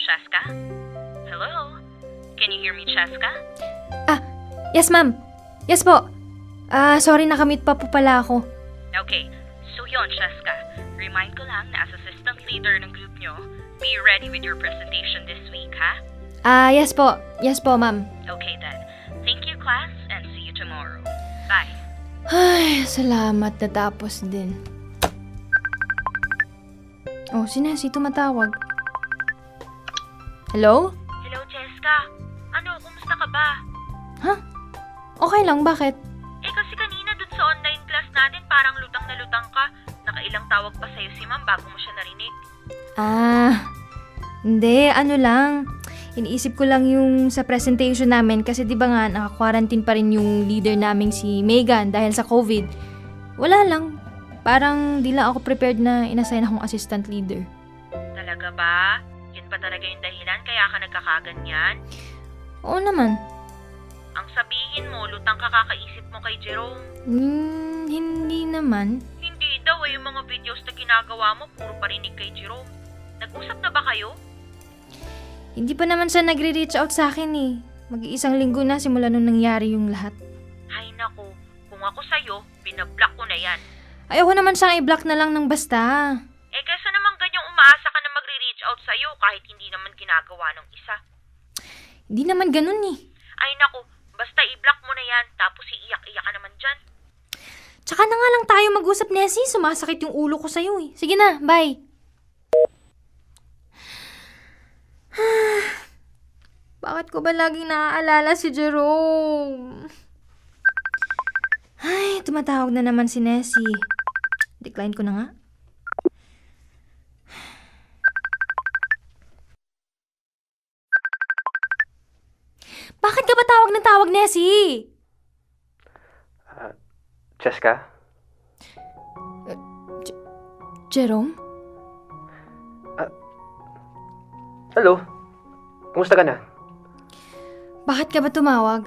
Cheska? Hello? Can you hear me, Cheska? Yes, ma'am. Yes po. Sorry, nakamute pa po pala ako. Okay. So yon, Cheska. Remind ko lang na as assistant leader ng group nyo, be ready with your presentation this week, ha? Yes po. Yes po, ma'am. Okay then. Thank you, class, and see you tomorrow. Bye. Ay, salamat, natapos din. Oh, si Nessie tumatawag. Hello? Hello, Cheska. Ano, kumusta ka ba? Okay lang, bakit? Kasi kanina dun sa online class natin parang lutang na lutang ka. Nakailang tawag pa sa'yo si ma'am bago mo siya narinig. Hindi, ano lang. Iniisip ko lang yung sa presentation namin kasi di ba nga naka-quarantine pa rin yung leader naming si Megan dahil sa COVID. Wala lang. Parang di lang ako prepared na inassign akong assistant leader. Talaga ba? Yun pa talaga yung dahilan kaya ka nagkakaganyan? Oo naman. Ang sabihin mo, lutang ka kakaisip mo kay Jerome. Hindi naman. Hindi daw yung mga videos na ginagawa mo, puro parinig kay Jerome. Nag-usap na ba kayo? Hindi pa naman siya nagre-reach out sa akin eh. Mag-iisang linggo na simula nung nangyari yung lahat. Ay naku, kung ako sa'yo, binablock ko na yan. Ayoko naman siyang i-block na lang ng basta. Kaysa naman ganyang umaasa ka na magre-reach out sa'yo kahit hindi naman ginagawa ng isa. Hindi naman ganun eh. Ay naku, basta i-block mo na yan, tapos iiyak-iyak ka naman dyan. Tsaka na nga lang tayo mag-usap, Nessie. Sumasakit yung ulo ko sa'yo eh. Sige na, bye. Bakit ko ba laging naaalala si Jerome? Ay, tumatawag na naman si Nessie. Decline ko na nga. Bakit ka ba tawag ng tawag, Nessie? Cheska? Jerome? Hello? Kumusta ka na? Bakit ka ba tumawag?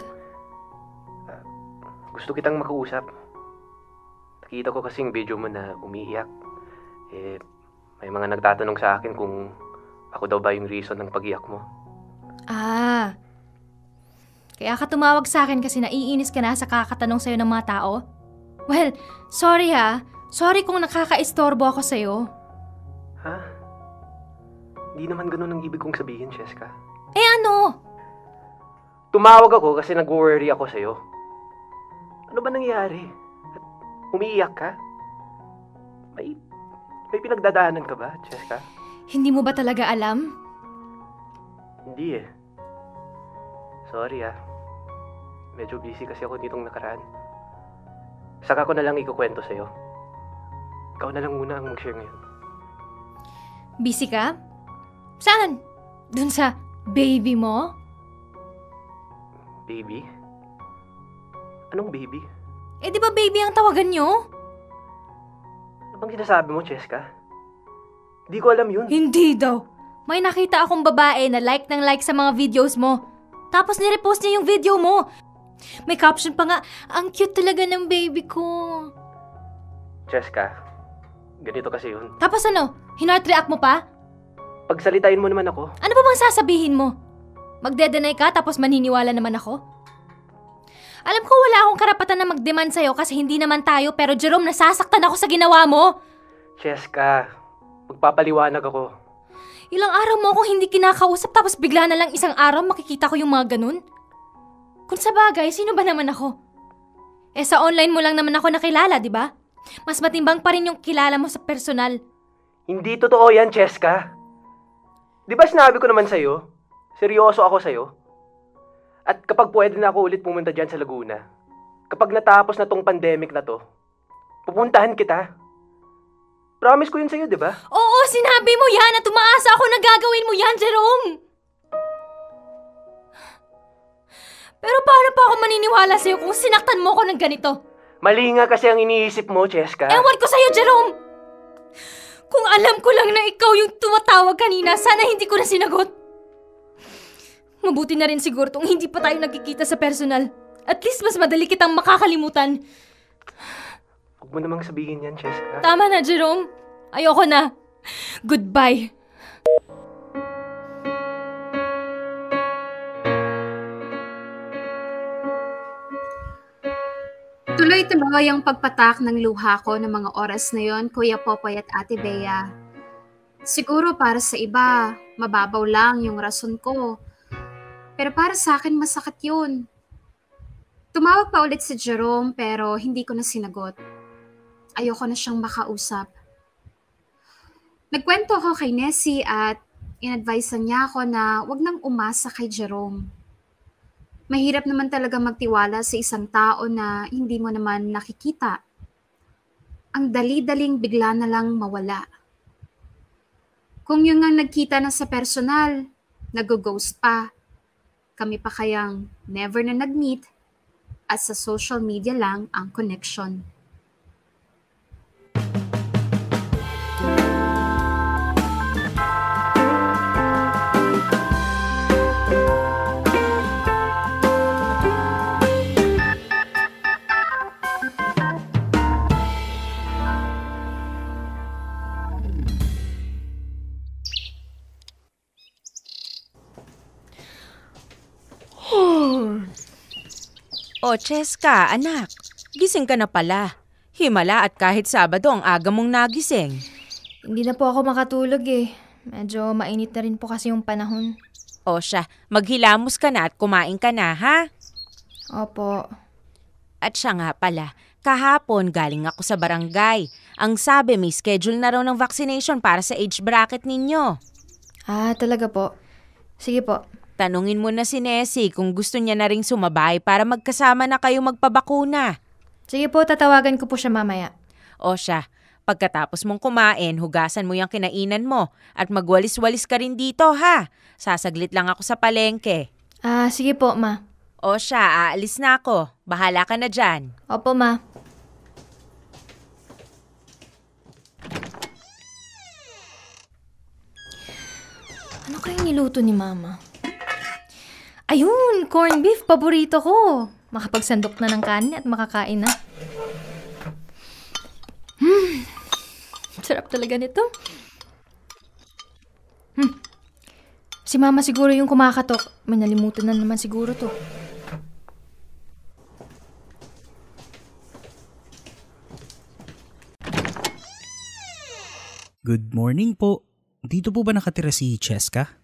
Gusto kitang makausap. Nakita ko kasing video mo na umiiyak. May mga nagtatanong sa akin kung ako daw ba yung reason ng pag-iyak mo. Kaya ka tumawag sa akin kasi naiinis ka na sa kakatanong sa'yo ng mga tao? Well, sorry ha. Sorry kung nakaka-istorbo ako sa'yo. Ha? Hindi naman ganun ang ibig kong sabihin, Cheska. Ano? Tumawag ako kasi nag-worry ako sa'yo. Ano ba nangyari? At umiiyak ka? May pinagdadaanan ka ba, Cheska? Hindi mo ba talaga alam? Hindi eh. Sorry Medyo busy kasi ako nitong nakaraan. Saka ko na lang ikukwento sa'yo. Ikaw na lang muna ang mag-share ngayon. Busy ka? Saan? Dun sa baby mo? Baby? Anong baby? Di ba baby ang tawagan nyo? Ano bang sinasabi mo, Cheska? Di ko alam yun. Hindi daw. May nakita akong babae na like ng like sa mga videos mo. Tapos nirepost niya yung video mo. May caption pa nga, ang cute talaga ng baby ko. Cheska, ganito kasi yun. Tapos ano? Hinart-react mo pa? Pagsalitain mo naman ako. Ano ba bang sasabihin mo? Magde-deny ka tapos maniniwala naman ako? Alam ko wala akong karapatan na mag-demand sa'yo kasi hindi naman tayo, pero Jerome, nasasaktan ako sa ginawa mo. Cheska, magpapaliwanag ako. Ilang araw mo akong hindi kinakausap tapos bigla na lang isang araw makikita ko yung mga ganun? Kung sa bagay, sino ba naman ako? Sa online mo lang naman ako nakilala, di ba? Mas matimbang pa rin yung kilala mo sa personal. Hindi totoo yan, Cheska. Di ba sinabi ko naman sa'yo? Seryoso ako sa'yo. At kapag pwede na ako ulit pumunta dyan sa Laguna, kapag natapos na tong pandemic na to, pupuntahan kita. Promise ko yun sa'yo, di ba? Oo, sinabi mo yan at umaasa ako na gagawin mo yan, Jerome! Pero paano pa ako maniniwala sa'yo kung sinaktan mo ako ng ganito? Mali nga kasi ang iniisip mo, Cheska. Ewan ko sa'yo, Jerome! Kung alam ko lang na ikaw yung tumatawag kanina, sana hindi ko na sinagot. Mabuti na rin siguro kung hindi pa tayo nagkikita sa personal. At least mas madali kitang makakalimutan. Huwag mo namang sabihin yan, Cheska. Tama na, Jerome. Ayoko na. Goodbye. Tuloy-tuloy ang pagpatak ng luha ko ng mga oras na yon, Kuya Popoy at Ate Bea. Siguro para sa iba, mababaw lang yung rason ko. Pero para sa akin, masakit yun. Tumawag pa ulit si Jerome pero hindi ko na sinagot. Ayoko na siyang makausap. Nagkwento ako kay Nessie at inadvisean niya ako na wag nang umasa kay Jerome. Mahirap naman talaga magtiwala sa isang tao na hindi mo naman nakikita. Ang dali-daling bigla na lang mawala. Kung yun nga nagkita na sa personal, nag-ghost pa. Kami pa kayang never na nag-meet at sa social media lang ang connection. O, Cheska, anak. Gising ka na pala. Himala at kahit Sabado ang aga mong nagising. Hindi na po ako makatulog eh. Medyo mainit na rin po kasi yung panahon. O siya, maghilamos ka na at kumain ka na, ha? Opo. At siya nga pala, kahapon galing ako sa barangay. Ang sabi may schedule na raw ng vaccination para sa age bracket ninyo. Ah, talaga po. Sige po. Tanungin mo na si Nessie kung gusto niya na ring sumabay para magkasama na kayo magpabakuna. Sige po, tatawagan ko po siya mamaya. O siya, pagkatapos mong kumain, hugasan mo yung kinainan mo at magwalis-walis ka rin dito, ha? Sasaglit lang ako sa palengke. Ah, sige po, ma. O siya, aalis na ako. Bahala ka na dyan. Opo, ma. Ano kayong niluto ni Mama? Ayun, corned beef, paborito ko. Makapagsandok na ng kanin at makakain na. Sarap talaga nito. Si Mama siguro yung kumakatok. May nalimutan na naman siguro to. Good morning po. Dito po ba nakatira si Cheska?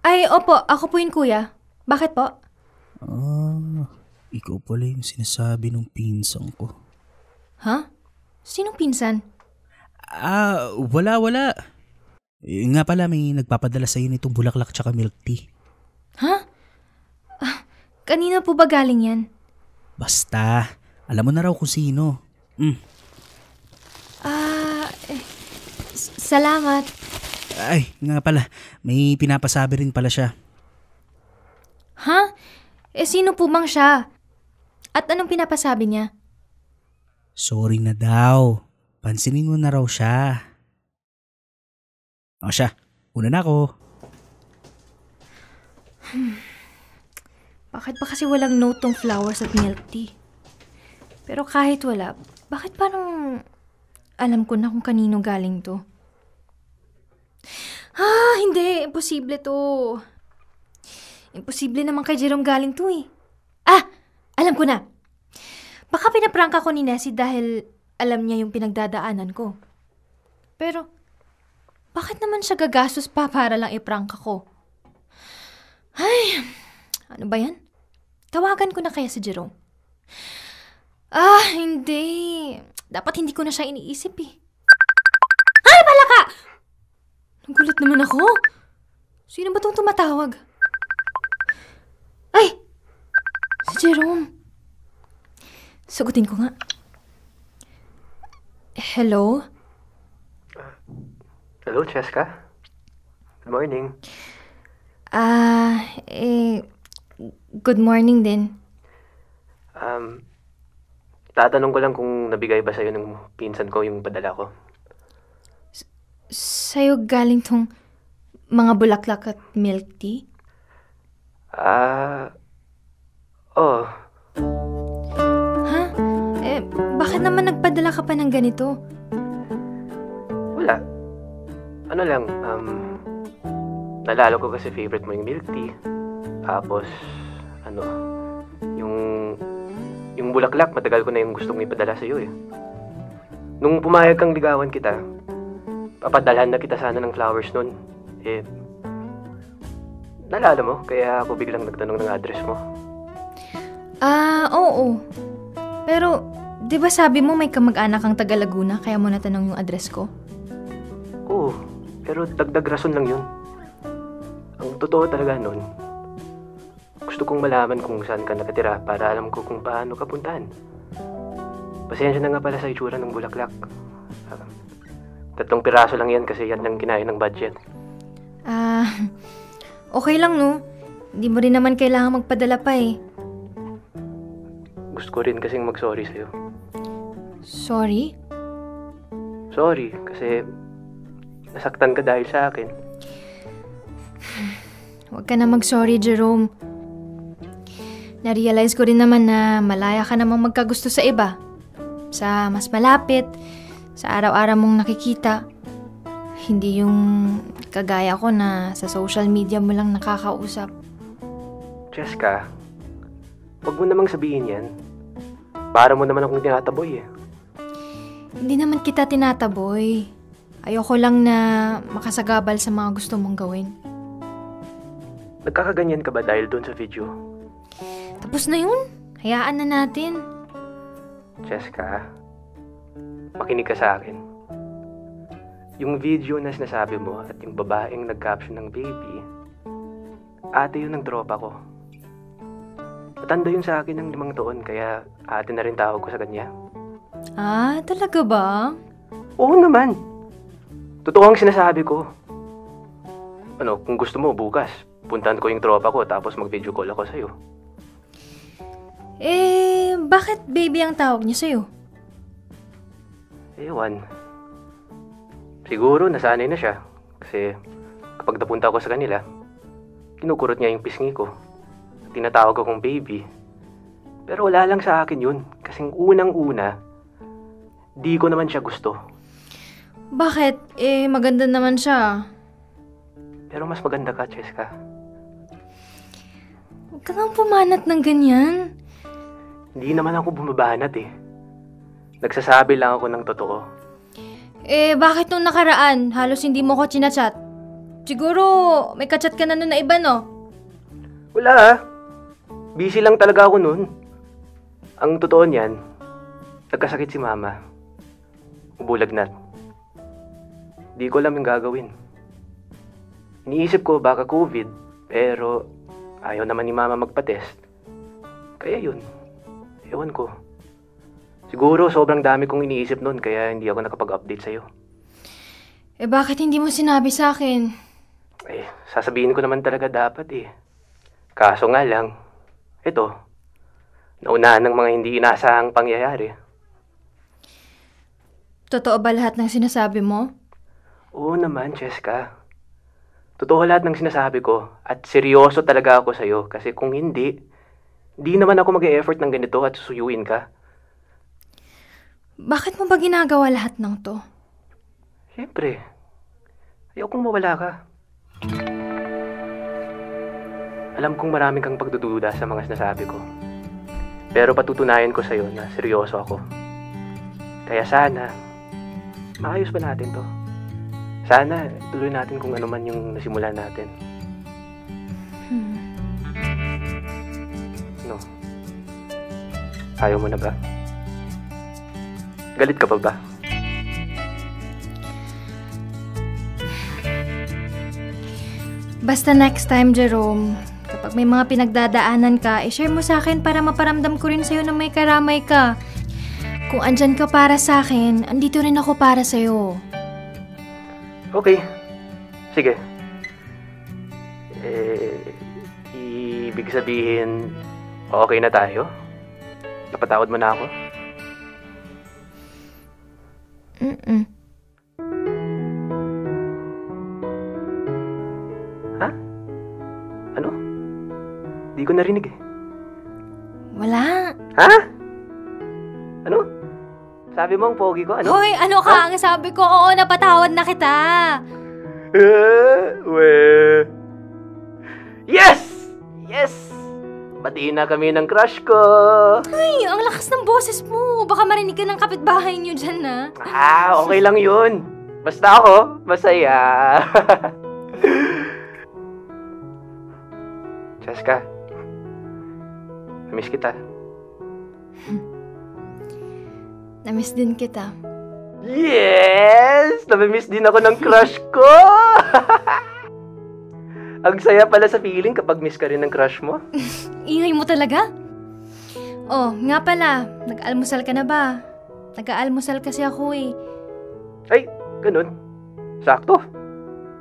Ay, opo. Ako po yun, kuya. Bakit po? Ikaw pala yung sinasabi ng pinsang ko. Ha? Sinong pinsan? Wala. Nga pala, may nagpapadala sa'yo nitong bulaklak tsaka milk tea. Ha? Kanina po ba galing yan? Basta, alam mo na raw kung sino. Salamat. Ay, nga pala, may pinapasabi rin pala siya. Ha? Sino po bang siya? At anong pinapasabi niya? Sorry na daw. Pansinin mo na raw siya. O siya, una na ako. Bakit ba kasi walang note tong flowers at milk tea? Pero kahit wala, bakit parang alam ko na kung kanino galing to? Hindi. Imposible to. Imposible naman kay Jerome galing to eh. Alam ko na. Baka pinaprank ako ni Nessie dahil alam niya yung pinagdadaanan ko. Pero, bakit naman siya gagastos pa para lang iprank ako? Ay, ano ba yan? Tawagan ko na kaya si Jerome. Hindi. Dapat hindi ko na siya iniisip eh. Ay, pala ka! Nagulat naman ako. Sino ba itong tumatawag? Ay! Si Jerome. Sagutin ko nga. Hello? Hello, Cheska. Good morning. Good morning din. Tatanong ko lang kung nabigay ba sa'yo ng pinsan ko yung padala ko. Sa'yo galing tong mga bulaklak at milk tea? Oh, Ha? Bakit naman nagpadala ka pa ng ganito? wala. Ano lang, nalalo ko kasi favorite mo yung milk tea. Tapos, yung bulaklak, matagal ko na yung gustong ipadala sa'yo eh. Nung pumayag kang ligawan kita, papadalhan na kita sana ng flowers nun. Nalala mo, kaya ako biglang nagtanong ng address mo. Oo. Pero, di ba sabi mo may kamag-anak kang taga Laguna, kaya mo natanong yung address ko? Oo, pero dagdag rason lang yun. Ang totoo talaga nun, gusto kong malaman kung saan ka nakatira para alam ko kung paano ka puntahan. Pasensya na nga pala sa itsura ng bulaklak. 3 piraso lang yan kasi yan lang kinain ng budget. Okay lang no. Hindi mo rin naman kailangan magpadala pa eh. Gusto ko rin kasing mag-sorry sa'yo. Sorry? Sorry, kasi nasaktan ka dahil sa akin. Huwag ka na mag-sorry, Jerome. Na-realize ko rin naman na malaya ka namang magkagusto sa iba. Sa mas malapit, sa araw-araw mong nakikita. Hindi yung kagaya ko na sa social media mo lang nakakausap. Jessica, huwag mo namang sabihin yan. Para mo naman akong tinataboy eh. Hindi naman kita tinataboy. Ayoko lang na makasagabal sa mga gusto mong gawin. Nagkakaganyan ka ba dahil doon sa video? Tapos na yun. Hayaan na natin. Jessica, makinig ka sa akin. Yung video na sinasabi mo at yung babaeng nag-caption ng baby, ate yun ng tropa ko. Matanda yun sa akin ng 5 taon, kaya ate na rin tawag ko sa kanya. Talaga ba? Oo naman. Totoo ang sinasabi ko. Kung gusto mo, bukas, puntahan ko yung tropa ko tapos mag-video call ako sa'yo. Bakit baby ang tawag niya sa'yo? Ewan. Siguro nasanay na siya. Kasi kapag napunta ako sa kanila, kinukurot niya yung pisngi ko. Tinatawag akong baby. Pero wala lang sa akin yun. Kasing unang-una, di ko naman siya gusto. Bakit? Maganda naman siya. Pero mas maganda ka, Jessica. Huwag ka nang pumanat ng ganyan. Hindi naman ako bumabanat eh. Nagsasabi lang ako ng totoo. Bakit nung nakaraan, halos hindi mo ko chinachat? Siguro, may kachat ka na nun na iba, no? Wala ah. Busy lang talaga ako nun. Ang totoo niyan, nagkasakit si mama. Ubulagnat. Di ko alam yung gagawin. Iniisip ko baka COVID, pero ayaw naman ni mama magpa-test. Kaya yun. Ewan ko. Siguro sobrang dami kong iniisip nun kaya hindi ako nakapag-update sa'yo. Bakit hindi mo sinabi sa akin? Sasabihin ko naman talaga dapat eh. Kaso nga lang, ito, naunahan ng mga hindi inaasahang pangyayari. Totoo ba lahat ng sinasabi mo? Oo naman, Jessica. Totoo lahat ng sinasabi ko at seryoso talaga ako sa'yo kasi kung hindi naman ako mag-e-effort ng ganito at susuyuin ka. Bakit mo ba ginagawa lahat ng to? Siyempre, ayaw kong mawala ka. Alam kong marami kang pagdududa sa mga sinasabi ko. Pero patutunayan ko sa'yo na seryoso ako. Kaya sana, maayos pa natin to. Sana, tuloy natin kung ano man yung nasimulan natin. No. Ayaw mo na ba? Galit ka pa ba? Basta next time, Jerome, kapag may mga pinagdadaanan ka, i-share mo sa akin para maparamdam ko rin sa'yo na may karamay ka. Kung andyan ka para sa akin, andito rin ako para sa'yo. Okay. Sige. Ibig sabihin, okay na tayo? Napatawad mo na ako? Ha? Ano? Di ko narinig eh. Wala. Ha? Ano? Sabi mo ang pogi ko? Ano? Hoy, ano ka? Ang sabi ko, oo, napatawad na kita. Yes! Yes! Batiin na kami ng crush ko. Ay, ang lakas ng boses mo. Baka marinig ka ng kapitbahay niyo dyan, na. Okay lang yun. Basta ako, masaya. Cheska, namiss kita. Namiss din kita. Yes! Namimiss din ako ng crush ko! Ang saya pala sa feeling kapag miss ka rin ng crush mo. Ingay mo talaga? Oh, nga pala, nag-almusal ka na ba? Nag-aalmusal kasi ako eh. Ay, ganun. Sakto.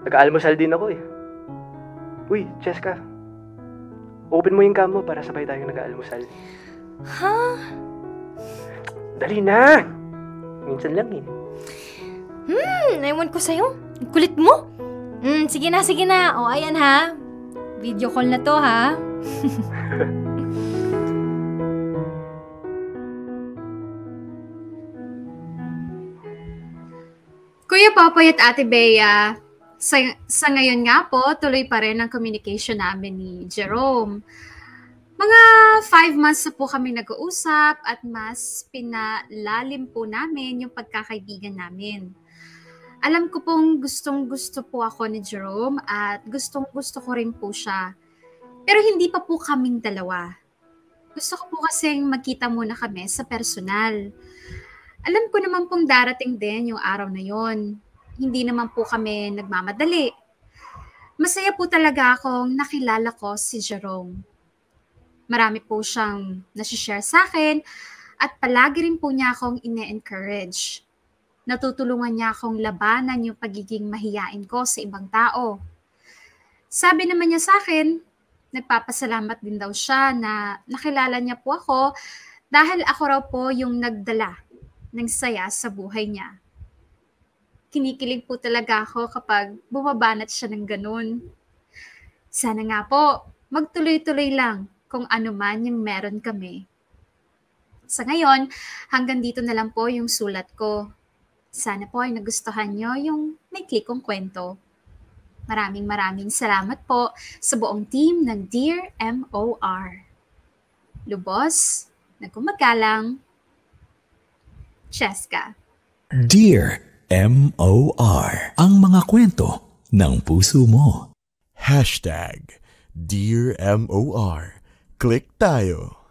Nag-aalmusal din ako eh. Uy, Cheska. Open mo yung cam mo para sabay tayong nag-aalmusal. Ha? Dali na! Minsan lang eh. Naiwan ko sa'yo. Ang kulit mo. Sige na, sige na. O, ayan ha. Video call na to ha. Kuya Popoy at Ate Bea, sa ngayon nga po, tuloy pa rin ang communication namin ni Jerome. Mga 5 months na po kami nag-uusap at mas pinalalim po namin yung pagkakaibigan namin. Alam ko pong gustong-gusto po ako ni Jerome at gustong-gusto ko rin po siya. Pero hindi pa po kaming dalawa. Gusto ko po kasing magkita muna kami sa personal. Alam ko naman pong darating din yung araw na yon. Hindi naman po kami nagmamadali. Masaya po talaga akong nakilala ko si Jerome. Marami po siyang nasishare sa akin at palagi rin po niya akong ine-encourage. Natutulungan niya akong labanan yung pagiging mahiyain ko sa ibang tao. Sabi naman niya sa akin, nagpapasalamat din daw siya na nakilala niya po ako dahil ako raw po yung nagdala ng saya sa buhay niya. Kinikilig po talaga ako kapag bumabanat siya ng ganun. Sana nga po, magtuloy-tuloy lang kung ano man yung meron kami. Sa ngayon, hanggang dito na lang po yung sulat ko. Sana po ay nagustuhan nyo yung may klikong kwento. Maraming salamat po sa buong team ng Dear MOR. Lubos, nagkumagalang, Cheska. Dear MOR, ang mga kwento ng puso mo. Dear MOR. Click tayo.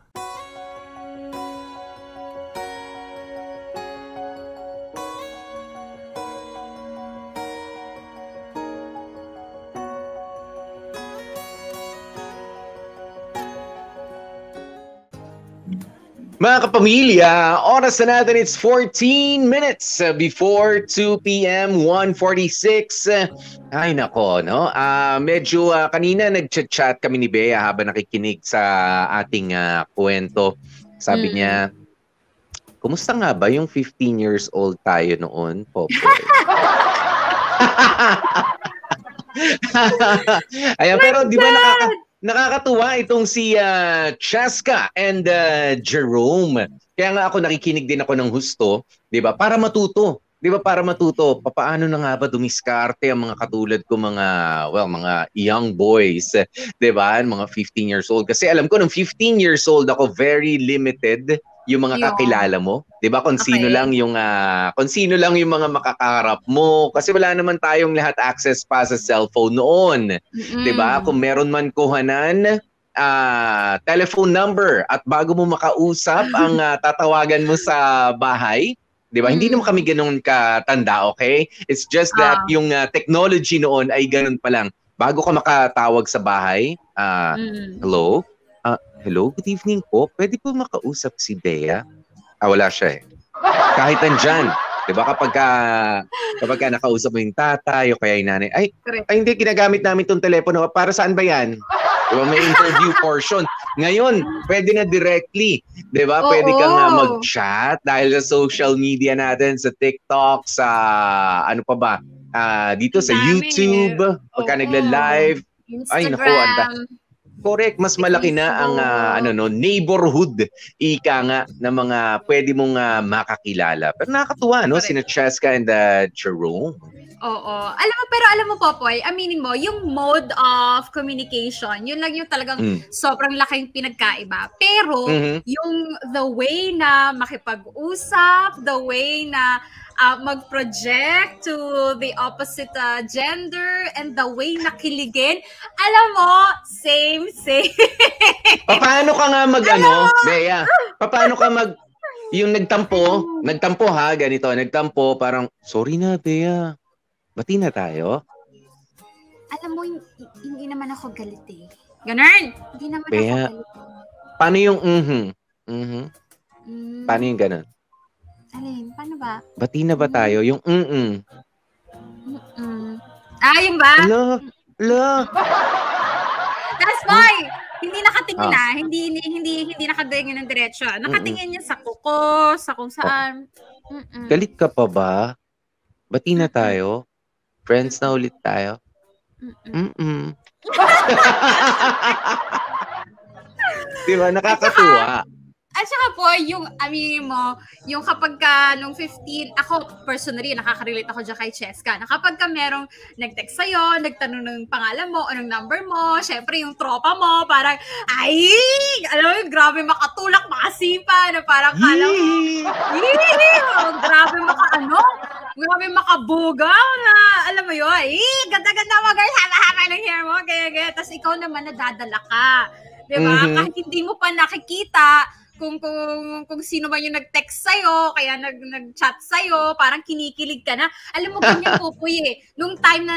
Mga kapamilya, oras na natin, it's 14 minutes before 2 p.m., 1:46. Ay nako, no? Medyo kanina nag-chat kami ni Bea habang nakikinig sa ating kwento. Sabi niya, kumusta nga ba yung 15 years old tayo noon, Popo? Ayan, pero di ba nakakatuwa itong si Cheska and Jerome. Kaya nga ako nakikinig din ako ng husto, 'di ba? Para matuto. 'Di ba? Para matuto. Papaano na nga ba dumiskarte ang mga katulad ko mga young boys, 'di ba? Mga 15 years old. Kasi alam ko nung 15 years old ako, very limited yung mga kakilala mo, 'di ba? Kung sino lang yung mga makakaharap mo kasi wala naman tayong lahat access pa sa cellphone noon. 'Di ba? Kung meron man kuhanan telephone number at bago mo makausap ang tatawagan mo sa bahay, 'di ba? Hindi naman kami ganoon katanda, okay? It's just that yung technology noon ay ganoon pa lang. Bago ka makatawag sa bahay, hello? Hello, good evening po. Pwede po makausap si Bea? Wala siya eh. Kahit nandyan. Diba kapag nakausap mo yung tatay o kaya yung nanay, ay hindi, ginagamit namin itong telepono. Para saan ba yan? Diba may interview portion. Ngayon, pwede na directly. Diba? Pwede kang mag-chat dahil sa social media natin, sa TikTok, sa ano pa ba? Dito sa YouTube, pagka nagla-live. Instagram. Ay, naku, Correct, mas malaki na ang neighborhood ika nga ng mga pwede mong makakilala. Pero nakakatuwa no sina Cheska and Jerome. Oo. Alam mo Popoy, aminin mo, yung mode of communication, yun lang yung talagang sobrang laking pinagkaiba. Pero yung the way na makipag-usap, the way na mag-project to the opposite gender, and the way na kiligin, alam mo, same. Paano ka nga Bea? Paano ka yung nagtampo ha, ganito, nagtampo, parang, sorry na, Bea, bati na tayo? Alam mo, hindi naman ako galit eh. Ganun! Hindi naman Bea, ako galit. Paano yung Paano yung ganun? Alin? Paano ba? Bati na ba tayo? Yung Yun ba? Ala. That's boy! Hindi nakatingin Hindi nakatingin ng diretsyo. Nakatingin niya sa kuko, sa kung saan. Galit ka pa ba? Bati na tayo? Friends na ulit tayo? Diba? Nakakatuwa. At saka po, yung kapag ka nung 15, ako personally, nakaka-relate ako dyan kay Cheska, na kapag ka merong nag-text sa'yo, nagtanong ng pangalan mo, anong number mo, syempre yung tropa mo, parang, alam mo, grabe makatulak, makasipa, na parang kala mo, grabe grabe makabugaw na, alam mo yun, ganda-ganda mo, girl, haba-haba ng hair mo, gaya-gaya, tapos ikaw naman nadadala ka. Diba? Kahit hindi mo pa nakikita kung sino man yung nag-text sa'yo, kaya nag-chat sa'yo, parang kinikilig ka na. Alam mo, ganyan Popoy eh. Nung time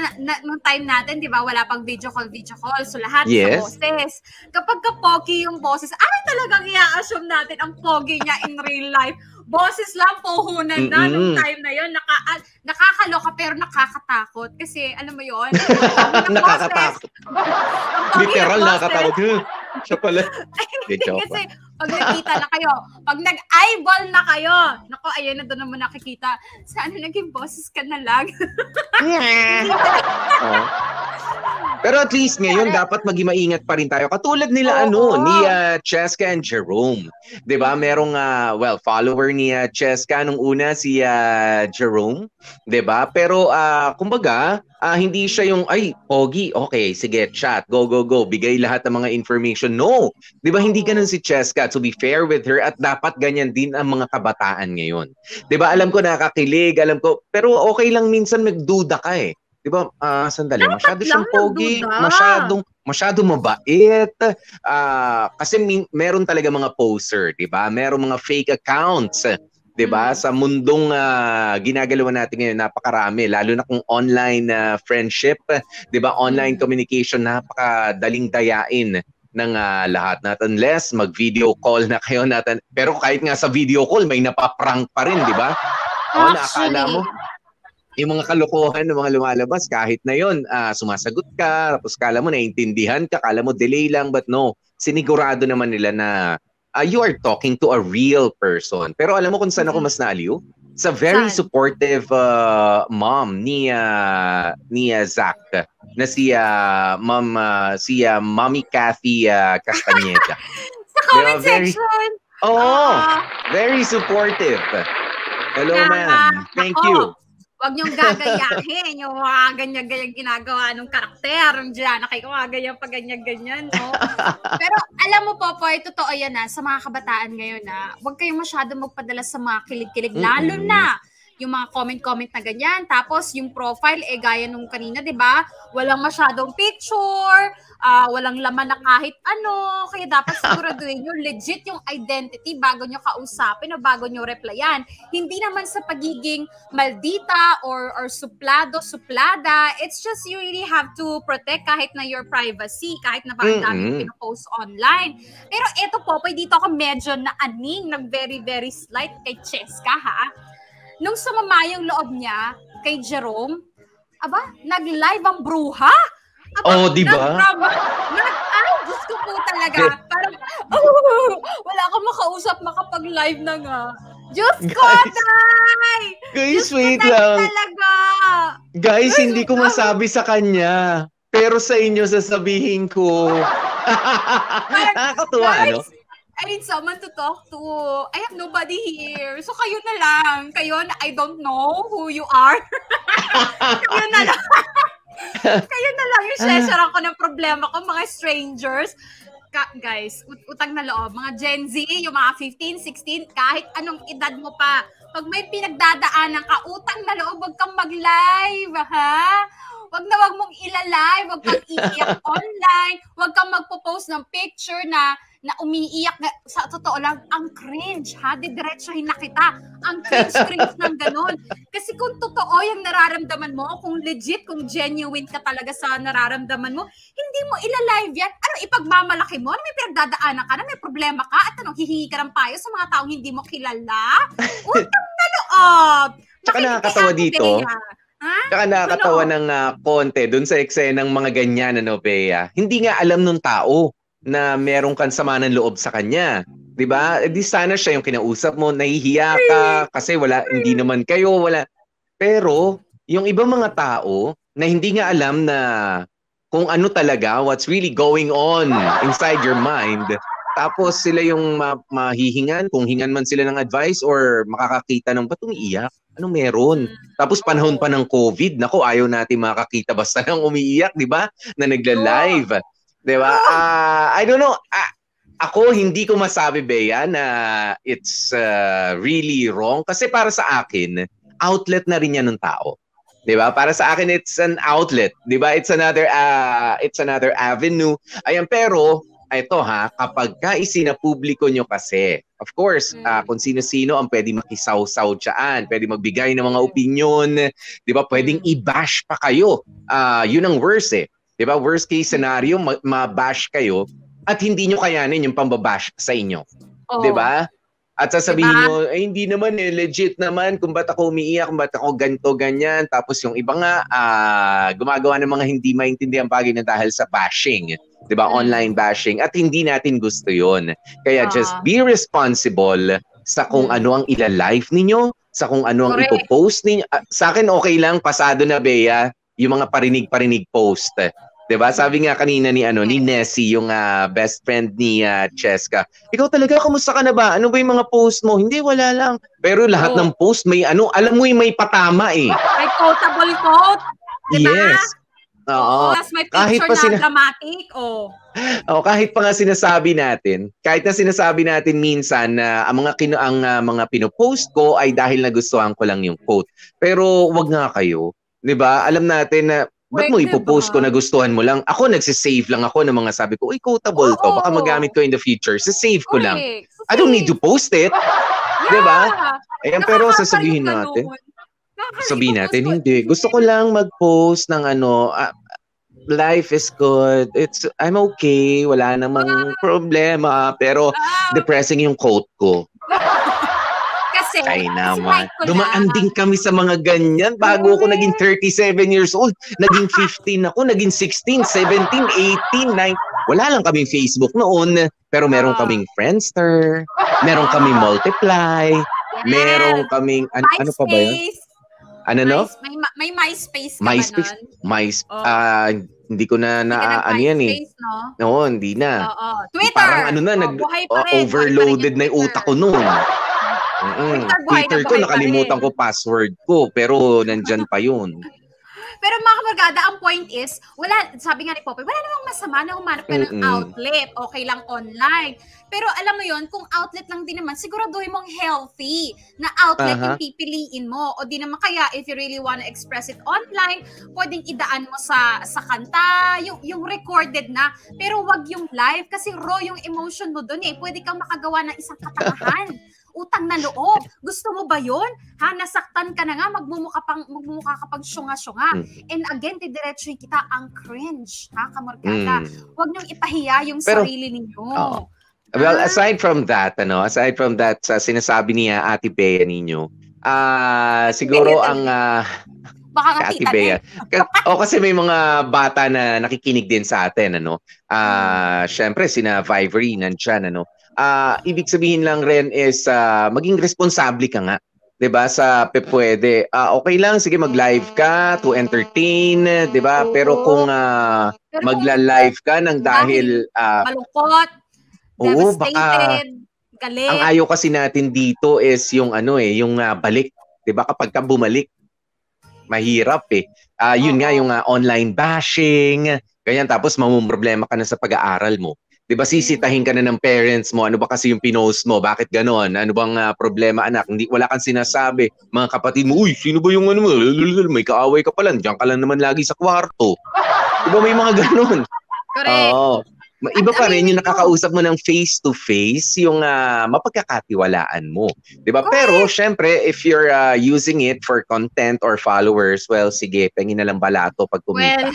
natin, di ba, wala pang video call. So, lahat sa boses. Kapag ka-pogi yung boses, talagang i-assume natin ang pogi niya in real life. Boses lang, puhunan na nung time na yun. Nakakaloka pero nakakatakot. Kasi, alam mo yun, nakakatakot. Literal nakakatakot. Siya pala. Kasi, pag nakita na kayo, pag nag-eyeball na kayo, naku, ayun na doon naman nakikita, sana naging boses ka na lang. Pero at least ngayon, dapat maging maingat pa rin tayo. Katulad nila, ni Cheska and Jerome. Diba? Merong, follower ni Cheska nung una, si Jerome. Diba? Pero, kumbaga, hindi siya yung, pogi, okay, sige, chat, go, bigay lahat ng mga information. No! Diba, hindi ganun si Cheska. To be fair with her, at dapat ganyan din ang mga kabataan ngayon. Diba, alam ko nakakakilig, pero okay lang minsan magduda ka eh. Diba, sandali, masyado siyang pogi, masyado mabait. Kasi meron talaga mga poser, diba? Meron mga fake accounts. Diba? Sa mundong ginagalawan natin ngayon, napakarami. Lalo na kung online friendship, diba? Online communication, napakadaling dayain ng lahat natin. Unless mag-video call na kayo natin. Pero kahit nga sa video call, may napaprank pa rin, diba? Nakakala mo, yung mga kalokohan ng mga lumalabas, kahit na yun, sumasagot ka, tapos kala mo naiintindihan ka, kala mo delay lang, but no, sinigurado naman nila na you are talking to a real person. Pero alam mo kung saan ako mas naaliw? Sa very supportive mom ni Zach, na si Mommy Kathy Castañeda. Sa comment section! Very supportive. Hello, ma'am. Thank you. Huwag niyong gagayahin yung mga ganyan-ganyan ginagawa ng karakter, ng Diana, kayo mga ganyan pa ganyan-ganyan, no? Pero alam mo, Popoy, totoo yan sa mga kabataan ngayon huwag kayong masyado magpadala sa mga kilig-kilig, lalo na yung mga comment-comment na ganyan. Tapos yung profile, gaya nung kanina, di ba? Walang masyadong picture, walang laman na kahit ano. Kaya dapat siguraduhin nyo legit yung identity bago nyo kausapin o bago nyo replyan. Hindi naman sa pagiging maldita or suplado-suplada. It's just you really have to protect kahit na your privacy, kahit na parang daming pinopost online. Pero eto Popoy, dito ako medyo naaning ng very, very slight kay Cheska, nung sumama yung loob niya kay Jerome, nag-live ang bruha. Di ba? Diyos ko po talaga. Parang, wala akong makausap, makapag-live na nga. Diyos ko, tay! Guys, wait lang. Talaga. Guys, hindi ko masabi sa kanya. Pero sa inyo sasabihin ko, Nakakatuwa, ano? I need someone to talk to. I have nobody here. So kayo na lang. Kayo na, I don't know who you are. Kayo na lang. Kayo na lang yung share ko ng problema ko, mga strangers. Guys, utang na loob. Mga Gen Z, yung mga 15, 16, kahit anong edad mo pa. Pag may pinagdadaanan ka, utang na loob, wag kang mag-live, ha? Wag mong ila-live, wag kang iiyak online, wag kang magpo-post ng picture na umiiyak. Sa totoo lang, ang cringe, ha? Didiretsahin na kita. Ang cringe ng ganun. Kasi kung totoo yung nararamdaman mo, kung legit, kung genuine ka talaga sa nararamdaman mo, hindi mo ila-live yan. Ano, ipagmamalaki mo? Ano, may pinagdadaanan ka na, may problema ka, at ano, hihingi ka ng payo sa mga taong hindi mo kilala? Utang na loob! Tsaka nakakatawa dito. Tsaka nakakatawa ng konti dun sa eksenang mga ganyan, ano, Bea. Hindi nga alam nung tao na meron kang sama ng loob sa kanya. 'Di ba? Di sana siya yung kinausap mo, nahihiya ka kasi hindi naman kayo, wala. Pero yung ibang mga tao na hindi nga alam na kung ano talaga, what's really going on inside your mind, tapos sila yung mahihingan, kung hingan man sila ng advice or makakakita ng ba't umiiyak? Anong meron? Tapos panahon pa ng COVID, nako, ayaw natin makakita basta nang umiiyak, 'di ba? Na nagla-live. Diba? I don't know. Ako, hindi ko masabi, Bea, na it's really wrong. Kasi para sa akin, outlet na rin yan ng tao. Diba? Para sa akin, it's an outlet. Diba? It's another avenue. Ayan, pero, ito kapag isinapubliko nyo kasi, of course, kung sino-sino ang pwede makisawsaw dyan, pwede magbigay ng mga opinion, diba? Pwedeng i-bash pa kayo. Yun ang worst eh. Diba? Worst case scenario, mabash kayo at hindi nyo kayanin yung pambabash sa inyo. Oh. Diba? At sasabihin nyo, hindi naman legit naman kung ba't ako umiiyak, kung ba't ako ganito, ganyan. Tapos yung iba nga, gumagawa ng mga hindi maintindihan bagay na dahil sa bashing. Diba? Online bashing. At hindi natin gusto yon. Kaya just be responsible sa kung ano ang ila-live ninyo, sa kung ano ang ipopost ninyo. Sa akin, okay lang, pasado na, Bea, yung mga parinig-parinig post. 'Di ba? Sabi nga kanina ni Nessie, yung best friend ni Cheska. Ikaw talaga, kamusta ka na ba? Ano ba yung mga post mo? Hindi, wala lang. Pero lahat ng post may alam mo yung may patama eh. May quotable quote. Diba? Yes. Oo. Plus may picture na dramatic. Kahit pa nga sinasabi natin, minsan na ang mga pinopost ko ay dahil nagustuhan ko lang yung quote. Pero wag nga kayo. 'Di ba? Alam natin na ba't mo ipopost ko na gustuhan mo lang? Ako nagsisave lang ako ng mga sabi ko, uy, quotable to. Baka magamit ko in the future. Save ko lang. I don't need to post it. Yeah. Diba? Ayan, pero sasabihin natin. Hindi. Gusto ko lang mag-post ng life is good. I'm okay. Wala namang problema. Pero depressing yung quote ko. Ay naman. Dumaan din kami sa mga ganyan. Bago ako naging 37 years old, naging 15 ako, naging 16, 17, 18, 9. Wala lang kaming Facebook noon. Pero meron kaming Friendster, meron kaming Multiply, meron kaming, ano pa ba yun? May MySpace ka MySpace. Hindi ko na yan eh. No, hindi na. Twitter. Parang overloaded na yung utak ko noon. Twitter ko, nakalimutan ko password ko, pero nandyan pa yun. Pero mga kabarkada, ang point is, sabi nga ni Popoy, wala namang masama na humanap ka ng outlet. Okay lang online. Pero alam mo yon, kung outlet lang din naman, siguraduhin mong healthy na outlet yung pipiliin mo. O di naman kaya, if you really wanna express it online, pwedeng idaan mo sa kanta, yung recorded na. Pero wag yung live, kasi raw yung emotion mo dun eh. Pwede kang makagawa ng isang katangahan. Utang na loob. Gusto mo ba yun? Nasaktan ka na nga, magmumukha ka pang syunga-syunga. And again, didiretsuhin kita ang cringe, kamarkada. Huwag niyong ipahiya yung sarili ninyo. Well, aside from that, sa sinasabi niya Ate Bea ninyo, siguro ang baka Ate Bea. Kasi may mga bata na nakikinig din sa atin, syempre sina Vivery nandyan, ibig sabihin lang rin is maging responsable ka nga. 'di ba, sa pwede. Okay lang, sige mag-live ka to entertain, 'di ba? Pero kung Pero kung magla-live ka ng dahil malungkot, oo, baka devastated, galit. ang ayaw kasi natin dito is yung yung balik, 'di ba? Kapag ka bumalik, mahirap eh. Yun nga yung online bashing, ganyan, tapos mamumroblema ka na sa pag-aaral mo. 'Di ba, sisitahin ka na ng parents mo, ano ba kasi yung pinost mo, bakit ganon, ano bang problema anak, hindi, wala kang sinasabi, mga kapatid mo, uy, sino ba yung ano mo, may kaaway ka pa lang, diyan ka lang naman lagi sa kwarto. 'Di ba, may mga ganon. Correct. Oo. Iba pa rin yung nakakausap mo ng face-to-face, yung mapagkakatiwalaan mo. 'Di ba? Pero syempre, if you're using it for content or followers, well, sige, pengin na lang balato pag kumita. Well,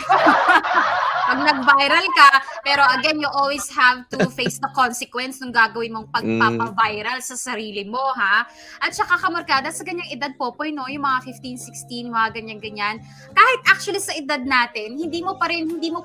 pag nag-viral ka, pero again, you always have to face the consequence ng gagawin mong pagpapa-viral sa sarili mo, ha? At saka kamarkada, sa ganyang edad, Popoy, no? Yung mga 15, 16, mga ganyan-ganyan. Kahit actually sa edad natin, hindi mo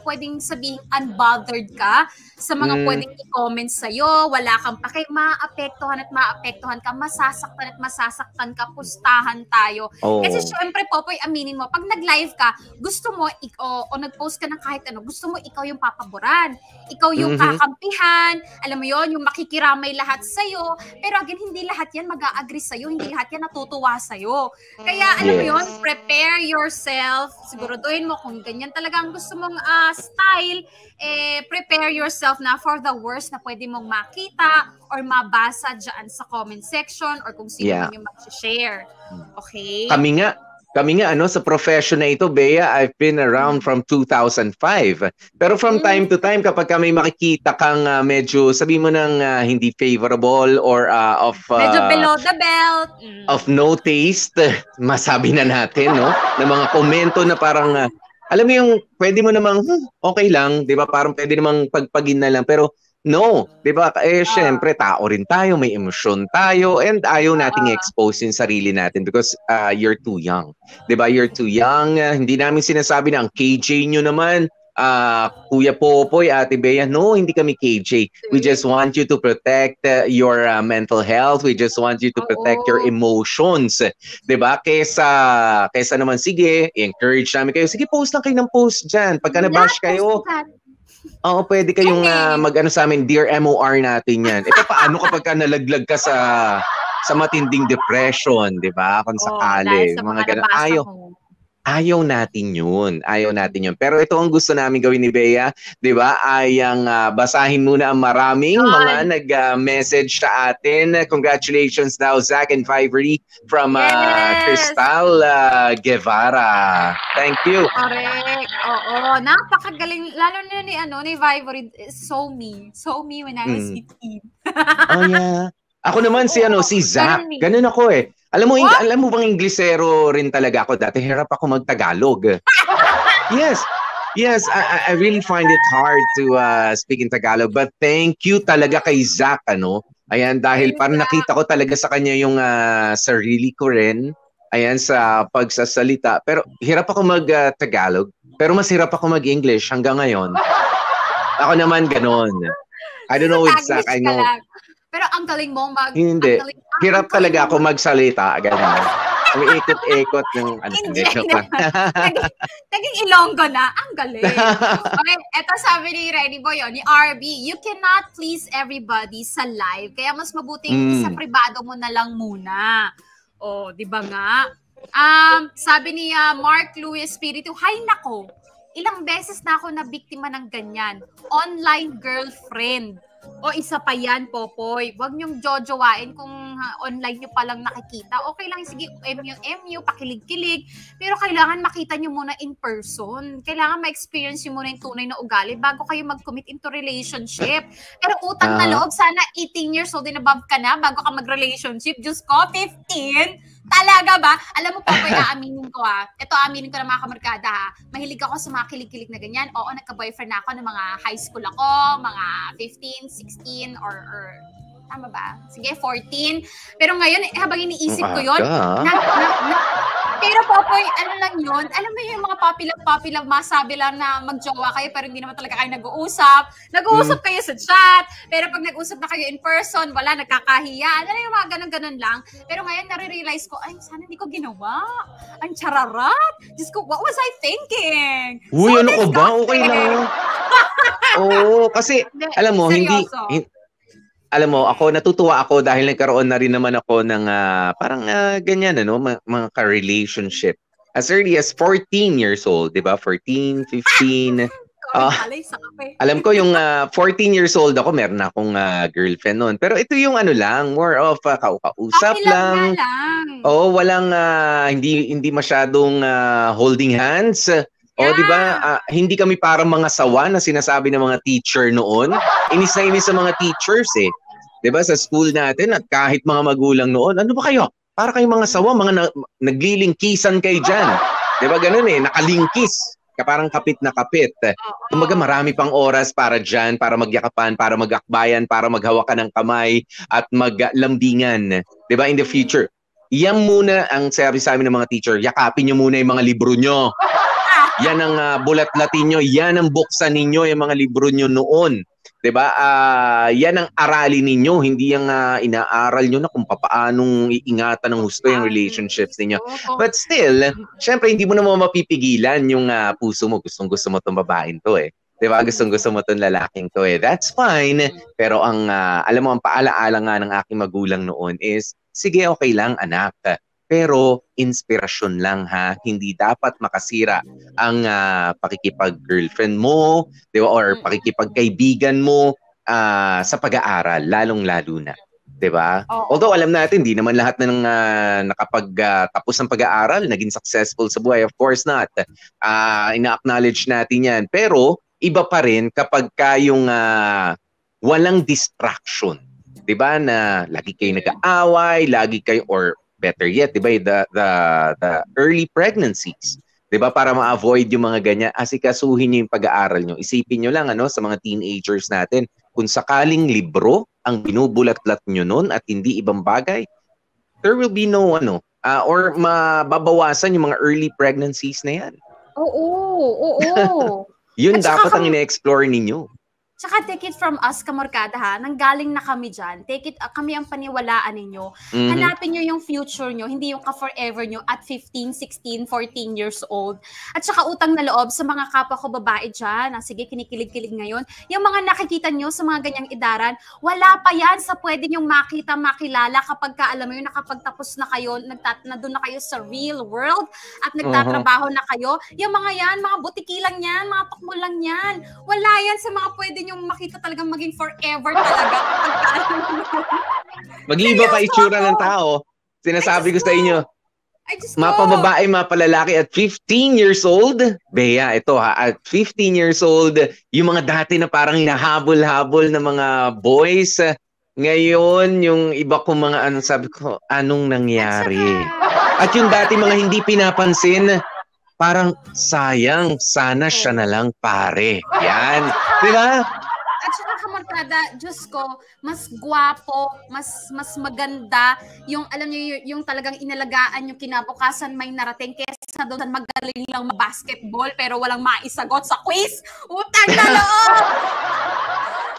pwedeng sabihin unbothered ka sa mga pwedeng i-comment sa'yo, wala kang pake, maapektuhan ka, masasaktan ka, pustahan tayo. Oh. Kasi syempre, Popoy, aminin mo, pag nag-live ka, gusto mo, o nag-post ka ng kahit ano, gusto mo ikaw yung papaboran, ikaw yung kakampihan, alam mo yon, yung makikiramay lahat sa'yo, pero again, hindi lahat yan mag-a-agree sa'yo, hindi lahat yan natutuwa sa'yo. Kaya alam mo yon, prepare yourself, siguraduhin mo kung ganyan talaga ang gusto mong style, prepare yourself na for the worst na pwede mong makita or mabasa dyan sa comment section or kung sino man yung mag-share. Okay? Kami nga sa profession na ito, Bea, I've been around from 2005. Pero from time to time, kapag may makikita kang medyo, sabi mo nang hindi favorable or medyo below the belt. Of no taste, masabi na natin, no? Na mga komento na parang, alam mo yung, pwede mo namang, okay lang, di ba? Parang pwede namang pagpagin na lang. Pero no, 'di ba? Syempre tao rin tayo, may emosyon tayo, and ayaw nating expose yung sarili natin because you're too young. 'Di ba? You're too young. Hindi namin sinasabi na ang KJ nyo naman, Kuya Popoy, Ate Bea. No, hindi kami KJ. We just want you to protect your mental health. We just want you to protect your emotions. 'Di ba? Kesa naman, sige, encourage namin kayo. Sige, post lang kayo ng post diyan. Pagka na-bash kayo, oo, pwede kayong mag-ano sa amin, Dear MOR natin yan. Paano kapag nalaglag ka sa matinding depression, di ba? Kung sakali. Mga ganun. Ayaw natin yun. Pero ito ang gusto namin gawin ni Bea, di ba? Ay ang basahin muna ang maraming mga nag-message sa atin. Congratulations daw, Zach and Fivery from Crystal Guevara. Thank you. Correct. Oo, napakagaling. Lalo na ni Vivory, so me when I was 15. Oh yeah. Ako naman si Zach. Ganun ako eh. Alam mo bang Inglesero rin talaga ako dati. Hirap ako mag-Tagalog. Yes, I really find it hard to speak in Tagalog. But thank you talaga kay Zach, Ayan, dahil parang nakita ko talaga sa kanya yung sarili ko rin. Ayan, sa pagsasalita. Pero hirap ako mag-Tagalog. Pero mas hirap ako mag-English hanggang ngayon. Ako naman ganon. I don't know with Zach. I know. Pero ang galing mo Hindi. Hirap talaga ako magsalita. Ganun. Umiikot-ikot yung Naging Ilonggo na. Ang galing. Okay, eto sabi ni Ready Boy, ni RB, you cannot please everybody sa live. Kaya mas mabuting sa privado mo na lang muna. Oh, di ba nga? Sabi ni Mark Louis Espiritu, hay nako, ilang beses na ako na biktima ng ganyan. Online girlfriend. O isa pa yan, Popoy. Huwag niyong jojowain kung online niyo palang nakikita. Okay lang, sige, MU, pakilig-kilig. Pero kailangan makita niyo muna in person. Kailangan ma-experience niyo muna yung tunay na ugali bago kayo mag-commit into relationship. Pero utang na loob, sana 18 years old and above ka na bago ka mag-relationship. Diyos ko, 15? Talaga ba? Alam mo, Popoy, aaminin ko Ito, aaminin ko na mga kamarkada Mahilig ako sa mga kilig-kilig na ganyan. Oo, nagka-boyfriend na ako ng mga high school ako, mga 15, 16, or tama ba? Sige, 14. Pero ngayon, habang iniisip ko yun, Pero Popoy, ano lang yun? Alam mo yung mga puppy love, masabi lang na magjowa kayo pero hindi naman talaga kayo nag-uusap. Nag-uusap kayo sa chat, pero pag nag-usap na kayo in person, wala, nagkakahiya. Ano yung mga ganun-ganun lang. Pero ngayon, nare-realize ko, ay, sana hindi ko ginawa. Ang chararat. Diyos ko, what was I thinking? Uy, ano ko ba? Okay lang. Oo, kasi, alam mo, alam mo, ako natutuwa ako dahil nagkaroon na rin naman ako ng parang ganyan, mga ka-relationship. As early as 14 years old, di ba? 14, 15. Alam ko yung 14 years old ako, meron na akong girlfriend noon. Pero ito yung more of kausap lang. Oo, walang, hindi masyadong holding hands. O, di ba? Hindi kami parang mga sawa na sinasabi ng mga teacher noon. Inis na inis sa mga teachers eh. Di ba? Sa school natin at kahit mga magulang noon, ano ba kayo? Para kayong mga sawa, mga naglilingkisan kayo dyan. Di ba? Ganun eh, nakalingkis. Parang kapit na kapit. Kumbaga marami pang oras para dyan, para magyakapan, para magakbayan, para maghawakan ng kamay at maglambingan. Di ba? In the future. Yan muna ang sabi sa amin ng mga teacher, yakapin nyo muna yung mga libro nyo. Yan ang bulat-latin nyo, yan ang buksan ninyo, yung mga libro nyo noon. Diba? Yan ang aralin ninyo, hindi yung inaaral nyo na kung paanong iingatan ng husto yung relationships ninyo. But still, syempre hindi mo naman mapipigilan yung puso mo. Gustong-gusto mo itong babaeng to eh. Diba? Gustong-gusto mo itong lalaking to eh. That's fine. Pero alam mo, ang paalaala nga ng aking magulang noon is, sige, okay lang anak. Pero inspirasyon lang ha, hindi dapat makasira ang pakikipag-girlfriend mo, di ba? Or pakikipagkaibigan mo sa pag-aaral, lalong-lalo na. Di ba? Although alam natin, di naman lahat ng nakapagtapos ng pag-aaral, naging successful sa buhay. Of course not. Ina-acknowledge natin yan. Pero iba pa rin kapag kayong walang distraction. Di ba? Na lagi kayo nag-aaway, lagi kayo, or better yet, di ba, the early pregnancies, di ba, para ma-avoid yung mga ganyan, asikasuhin nyo yung pag-aaral nyo. Isipin nyo lang, sa mga teenagers natin, kung sakaling libro ang binubulat-lat nyo nun at hindi ibang bagay, there will be no, or mababawasan yung mga early pregnancies na yan. Oo. Yun dapat ang ina-explore ninyo. Tsaka take it from us, kamorkada ha, nanggaling na kami dyan. Take it, kami ang paniwalaan ninyo. Hanapin nyo yung future nyo, hindi yung ka-forever nyo at 15, 16, 14 years old. At tsaka utang na loob sa mga kapwa ko babae dyan, sige, kinikilig-kilig ngayon, yung mga nakikita nyo sa mga ganyang edaran, wala pa yan sa pwede nyong makita, makilala kapag ka, alam mo yun, nakapagtapos na kayo, nandun na kayo sa real world at nagtatrabaho na kayo. Yung mga yan, mga butiki lang yan, mga tukmo lang yan. Wala yan sa mga pwede yung makita talagang maging forever talaga. Mag-iba pa itsura ng tao. Sinasabi ko sa inyo, mapababae, mapalalaki at 15 years old. Bea, ito ha, at 15 years old, yung mga dati na parang hinahabol-habol na mga boys, ngayon yung iba kong mga sabi ko, anong nangyari? At yung dati mga hindi pinapansin, parang sayang, sana siya na lang pare. Yan. Di ba? At saka kamarkada, Diyos ko, mas gwapo, mas maganda, yung alam niyo yung talagang inalagaan yung kinabukasan may narating kesa doon magaling lang basketball pero walang maisagot sa quiz. Utang na loob!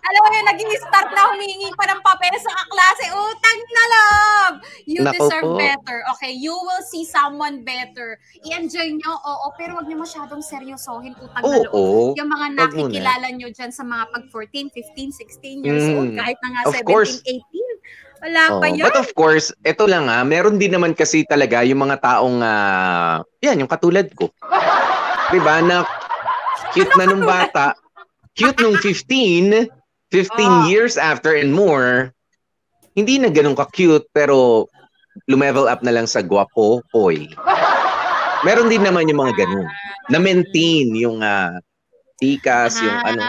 Alam mo yun, nag-i-start na humingi pa ng papel sa kaklase. Utang na loob! You deserve better. Okay, you will see someone better. I-enjoy nyo, pero wag nyo masyadong seryosohin. Utang na loob. Yung mga nakikilala nyo dyan sa mga pag 14, 15, 16 years old, kahit na nga 17, 18. Wala pa yan. But of course, ito lang meron din naman kasi talaga yung mga taong, yan, yung katulad ko. Diba, na cute na nung bata, cute nung 15 years after and more, hindi na ganun ka-cute, pero lumevel up na lang sa gwapo, hoy. Meron din naman yung mga ganun. Na-maintain yung tikas, yung ano.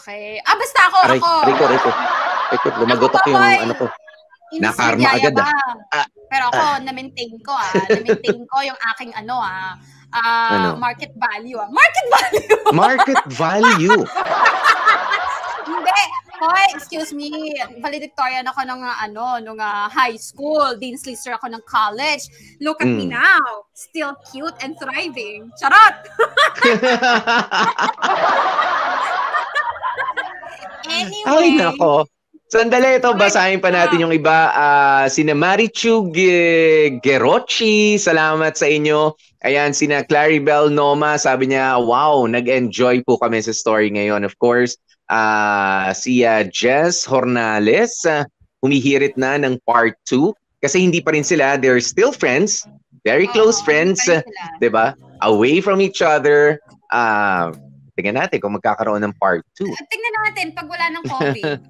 Okay. Basta ako. Rico, lumagotok yung ano ko. Nakarma agad Pero ako, na-maintain ko Na-maintain ko yung aking market value. Market value! Market value? Hindi. Hoy, excuse me. Valedictorian ako ng nung high school. Dean's Lister ako ng college. Look at me now. Still cute and thriving. Charot! Anyway. Ay, nako. Sandali, ito, basahin pa natin yung iba. Sina Marichu Gerochi, salamat sa inyo. Ayan, sina Claribel Noma, sabi niya, wow, nag-enjoy po kami sa story ngayon. Of course, si Jess Hornales, humihirit na ng part 2. Kasi hindi pa rin sila, they're still friends, very close friends, diba? Away from each other. Tingnan natin kung magkakaroon ng part 2. Tingnan natin pag wala ng COVID.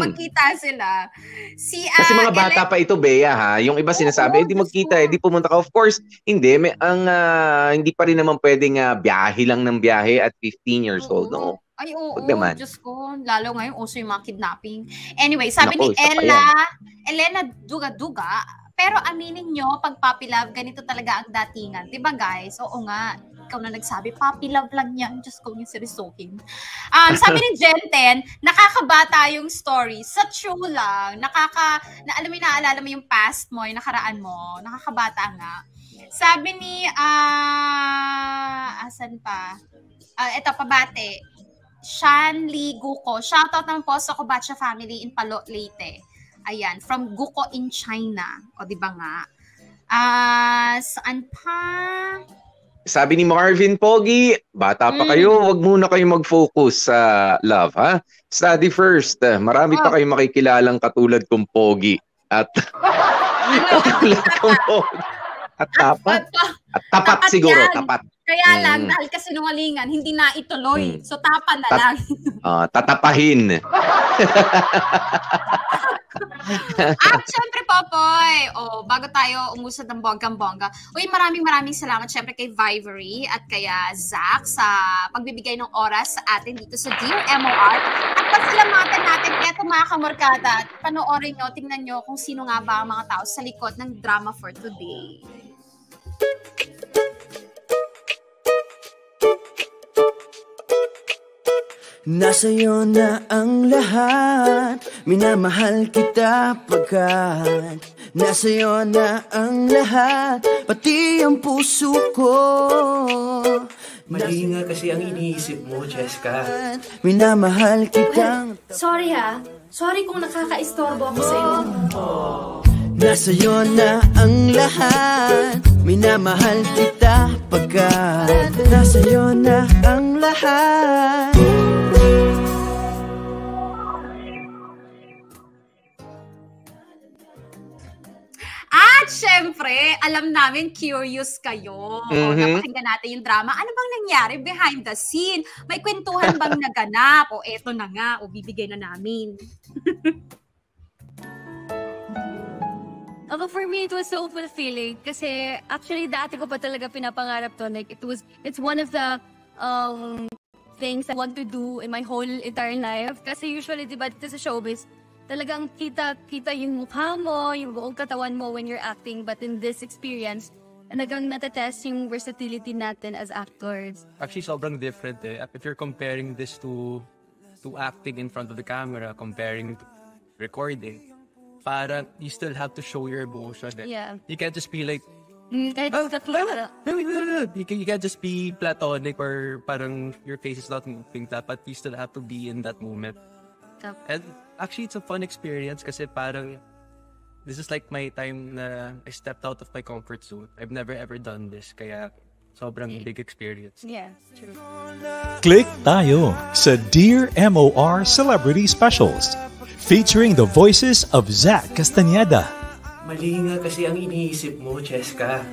Magkita sila. Kasi mga bata pa ito, Bea, ha? Yung iba sinasabi, hindi magkita, hindi pumunta ka. Of course, hindi. Hindi pa rin naman pwedeng biyahe lang ng biyahe at 15 years old. No? Ay, oo. Diyos ko. Lalo ngayon, uso yung mga kidnapping. Anyway, sabi ni Elena Duga-Duga, pero aminin nyo, pag puppy love, ganito talaga ang datingan. Diba, guys? Oo nga. Ikaw na nagsabi, puppy love lang yan. Diyos ko, yung seryosohin. Sabi ni Jen 10, nakakabata yung story. Sa true lang, alam mo, naalala mo yung past mo, yung nakaraan mo. Nakakabata nga. Sabi ni, asan pa? Ito, pabate. Shanli Guko. Shoutout naman po sa Kobacha family in Palo, Leyte. Ayan, from Guko in China. O, di ba nga? Saan pa? Sabi ni Marvin Pogi, bata pa kayo, wag muna kayo mag-focus sa love, ha? Study first. Marami pa kayong makikilalang katulad kong Pogi. At katulad kong Pogi. At tapat. At tapat siguro, yan. Tapat. Kaya lang, dahil kasinungalingan, hindi na ituloy. So, tapan na lang. Tatapahin. At syempre, Popoy, bago tayo umusad ng bonggang-bongga, maraming salamat syempre kay Vivory at kaya Zach sa pagbibigay ng oras sa atin dito sa Dear MOR. At pasalamatan natin, eto mga kamorkada, at panoorin nyo, tingnan nyo kung sino nga ba ang mga tao sa likod ng drama for today. Nasa'yo na ang lahat, minamahal kita pagkat nasa'yo na ang lahat, pati ang puso ko. Mali nga kasi ang iniisip mo, Cheska. Minamahal kitang... Sorry ha, sorry kung nakaka-istorbo ako sa'yo. Nasa'yo na ang lahat, minamahal kita pagkat nasa'yo na ang lahat. At syempre, alam namin curious kayo. Napakinggan natin yung drama. Ano bang nangyari behind the scene? May kwentuhan bang naganap? Eto na nga, bibigay na namin. For me, it was so fulfilling kasi actually dati ko pa talaga pinapangarap to. Like, it's one of the things I want to do in my whole entire life. Kasi usually, diba, dito sa showbiz, talagang kita yung mukha mo, yung buong katawan mo when you're acting. But in this experience, talagang natetest yung versatility natin as actors. Actually, sobrang different eh. If you're comparing this to acting in front of the camera, comparing to recording, parang you still have to show your emotion. Yeah. You can't just be like, you can't just be platonic or parang your face is not moving, but you still have to be in that moment. And actually, it's a fun experience kasi parang this is like my time na I stepped out of my comfort zone. I've never ever done this, kaya sobrang big experience. Yeah, true. Click tayo sa Dear MOR Celebrity Specials featuring the voices of Zach Castañeda. Mali nga kasi ang iniisip mo, Cheska.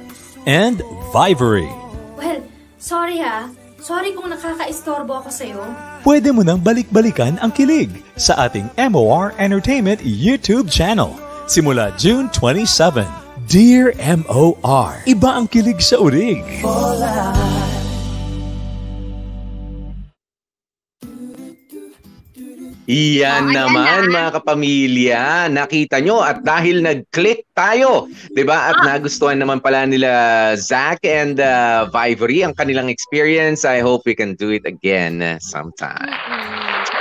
And Vivory. Well, sorry ha. Sorry kung nakaka-istorbo ako sa'yo. Pwede mo nang balik-balikan ang kilig sa ating MOR Entertainment YouTube channel simula June 27. Dear MOR, iba ang kilig sa urig. Iyan naman mga kapamilya, nakita nyo at dahil nag-click tayo, 'di ba? At nagustuhan naman pala nila Zach and Vivory ang kanilang experience. I hope we can do it again sometime.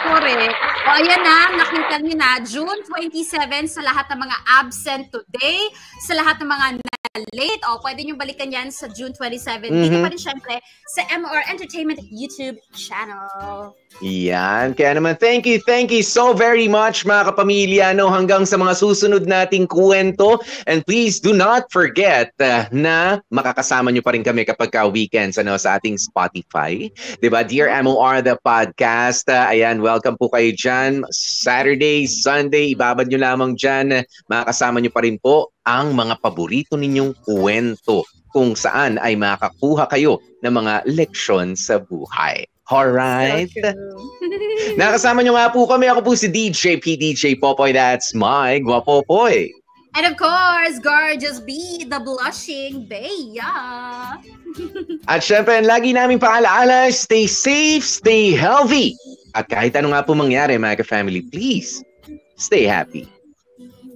Correct. O, ayan na, nakita niyo na, June 27 sa lahat ng mga absent today, sa lahat ng mga na-late, pwede niyo balikan yan sa June 27. Dito pa rin syempre sa MOR Entertainment YouTube channel. Yan. Kaya naman, thank you so very much mga kapamilya, no, hanggang sa mga susunod nating kwento. And please do not forget na makakasama nyo pa rin kami kapag weekends sa ating Spotify. Diba? Dear MOR, the podcast. Ayan, welcome po kayo dyan. Saturday, Sunday, ibabad nyo lamang dyan. Makakasama nyo pa rin po ang mga paborito ninyong kwento kung saan ay makakakuha kayo ng mga leksyon sa buhay. Alright. Nakasama nyo nga po kami. Ako po si DJ PDJ Popoy. That's my Guapopoy. And of course, gorgeous B, the blushing Bea. At syempre, lagi namin paalaala, stay safe, stay healthy. At kahit ano nga po mangyari, mga ka-family, please, stay happy.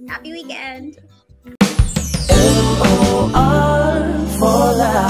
Happy weekend. MOR for life.